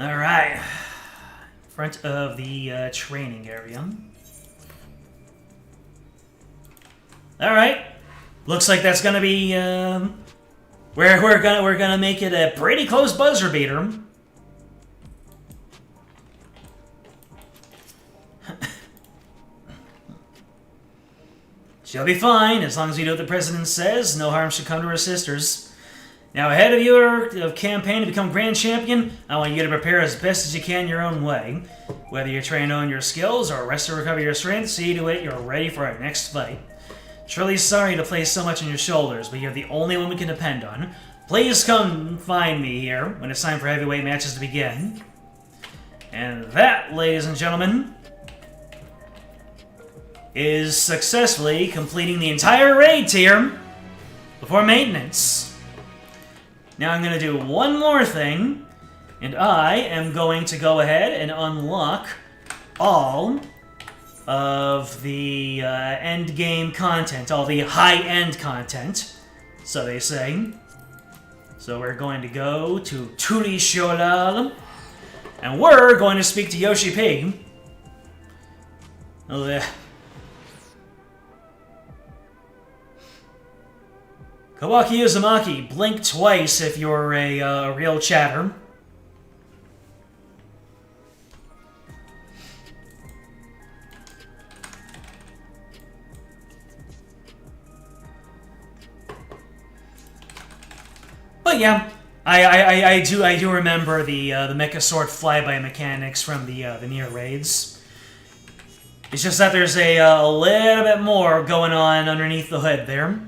Alright. Front of the training area. Alright. Looks like that's gonna be we're gonna make it a pretty close buzzer beater. She'll be fine, as long as we do what the President says. No harm should come to her sisters. Now, ahead of your campaign to become Grand Champion, I want you to prepare as best as you can your own way. Whether you're trained on your skills or rest to recover your strength, see to it you're ready for our next fight. Truly sorry to place so much on your shoulders, but you're the only one we can depend on. Please come find me here when it's time for heavyweight matches to begin. And that, ladies and gentlemen, is successfully completing the entire raid tier before maintenance. Now I'm going to do one more thing, and I am going to go ahead and unlock all of the end game content, all the high-end content, so they say. So we're going to go to Turi Sholal, and we're going to speak to Yoshi P. Oh, yeah. Kawaki Uzumaki, blink twice if you're a real chatter. But yeah, I do remember the Mecha Sword flyby mechanics from the near raids. It's just that there's a little bit more going on underneath the hood there.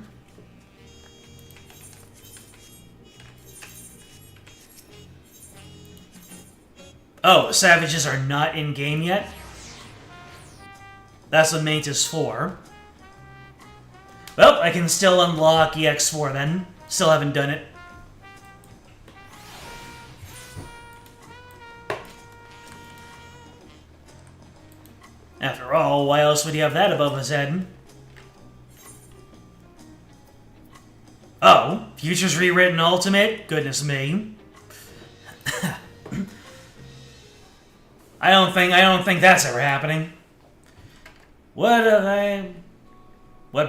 Oh, Savages are not in-game yet? That's what Mate is for. Well, I can still unlock EX4 then. Still haven't done it. After all, why else would he have that above his head? Oh, Future's Rewritten Ultimate? Goodness me. I don't think that's ever happening. What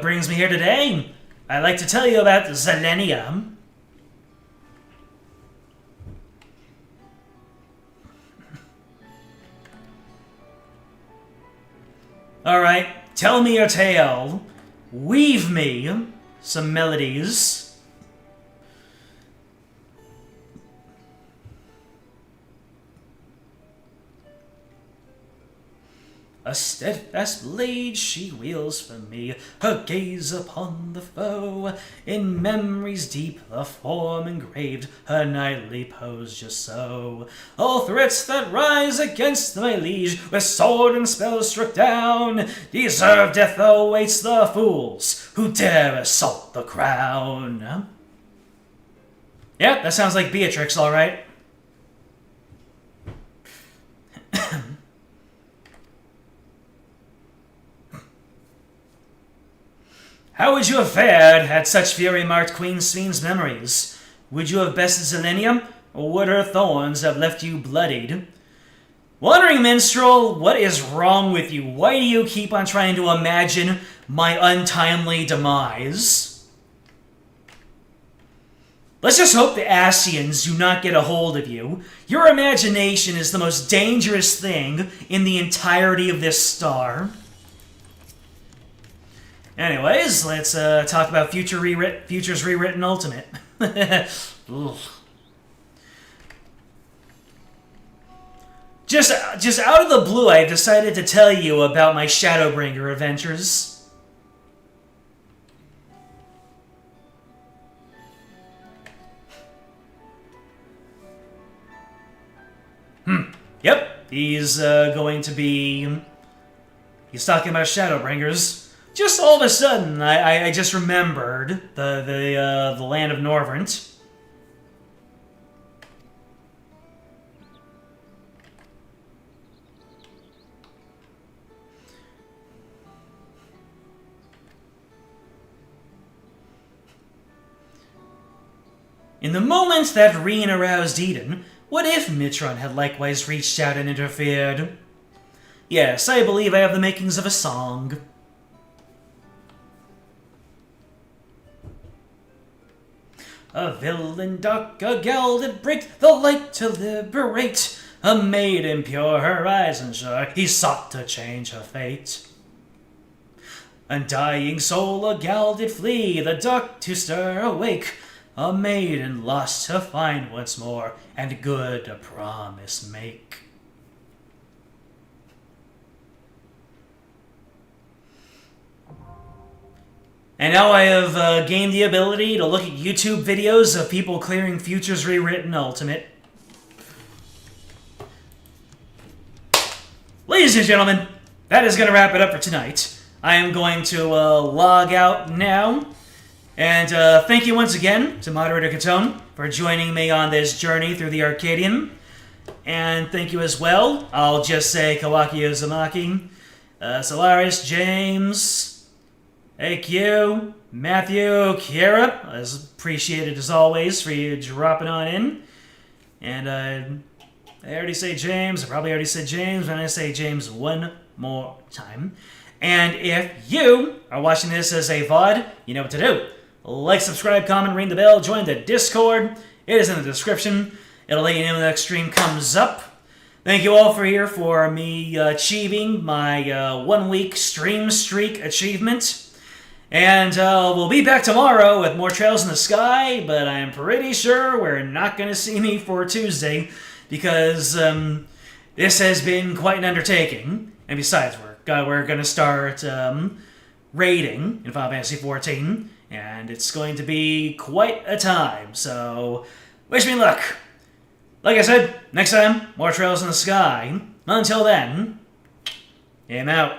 brings me here today? I'd like to tell you about Zelenia. Alright, tell me your tale. Weave me some melodies. A steadfast blade she wields for me, her gaze upon the foe. In memories deep the form engraved, her knightly pose just so. All threats that rise against my liege, with sword and spell struck down, deserve death awaits the fools who dare assault the crown. Yeah, that sounds like Beatrix, alright. How would you have fared had such fury marked Queen Sven's memories? Would you have bested Selenium, or would her thorns have left you bloodied? Wandering minstrel, what is wrong with you? Why do you keep on trying to imagine my untimely demise? Let's just hope the Asians do not get a hold of you. Your imagination is the most dangerous thing in the entirety of this star. Anyways, let's talk about Futures Rewritten Ultimate. Just out of the blue, I've decided to tell you about my Shadowbringer adventures. Yep, he's going to be... He's talking about Shadowbringers. Just all of a sudden, I just remembered the land of Norvrent. In the moment that Reen aroused Eden, what if Mitron had likewise reached out and interfered? Yes, I believe I have the makings of a song. A villain dark, a gelded break the light to liberate. A maiden pure, her eyes unsure, he sought to change her fate. Undying soul, a gelded flee, the dark to stir awake. A maiden lost to find once more, and good a promise make. And now I have gained the ability to look at YouTube videos of people clearing Futures Rewritten Ultimate. Ladies and gentlemen, that is going to wrap it up for tonight. I am going to log out now. And thank you once again to Moderator Katone for joining me on this journey through the Arcadian. And thank you as well. I'll just say Kawaki Uzumaki, Solaris, James... AQ, Matthew, Kiera, as appreciated as always for you dropping on in. And I already say James, I probably already said James, but I'm going to say James one more time. And if you are watching this as a VOD, you know what to do. Like, subscribe, comment, ring the bell, join the Discord. It is in the description. It'll let you know when the next stream comes up. Thank you all for me achieving my 1 week stream streak achievement. And we'll be back tomorrow with more Trails in the Sky, but I'm pretty sure we're not going to see me for Tuesday, because this has been quite an undertaking. And besides, we're going to start raiding in Final Fantasy XIV, and it's going to be quite a time, so wish me luck. Like I said, next time, more Trails in the Sky. Until then, I'm out.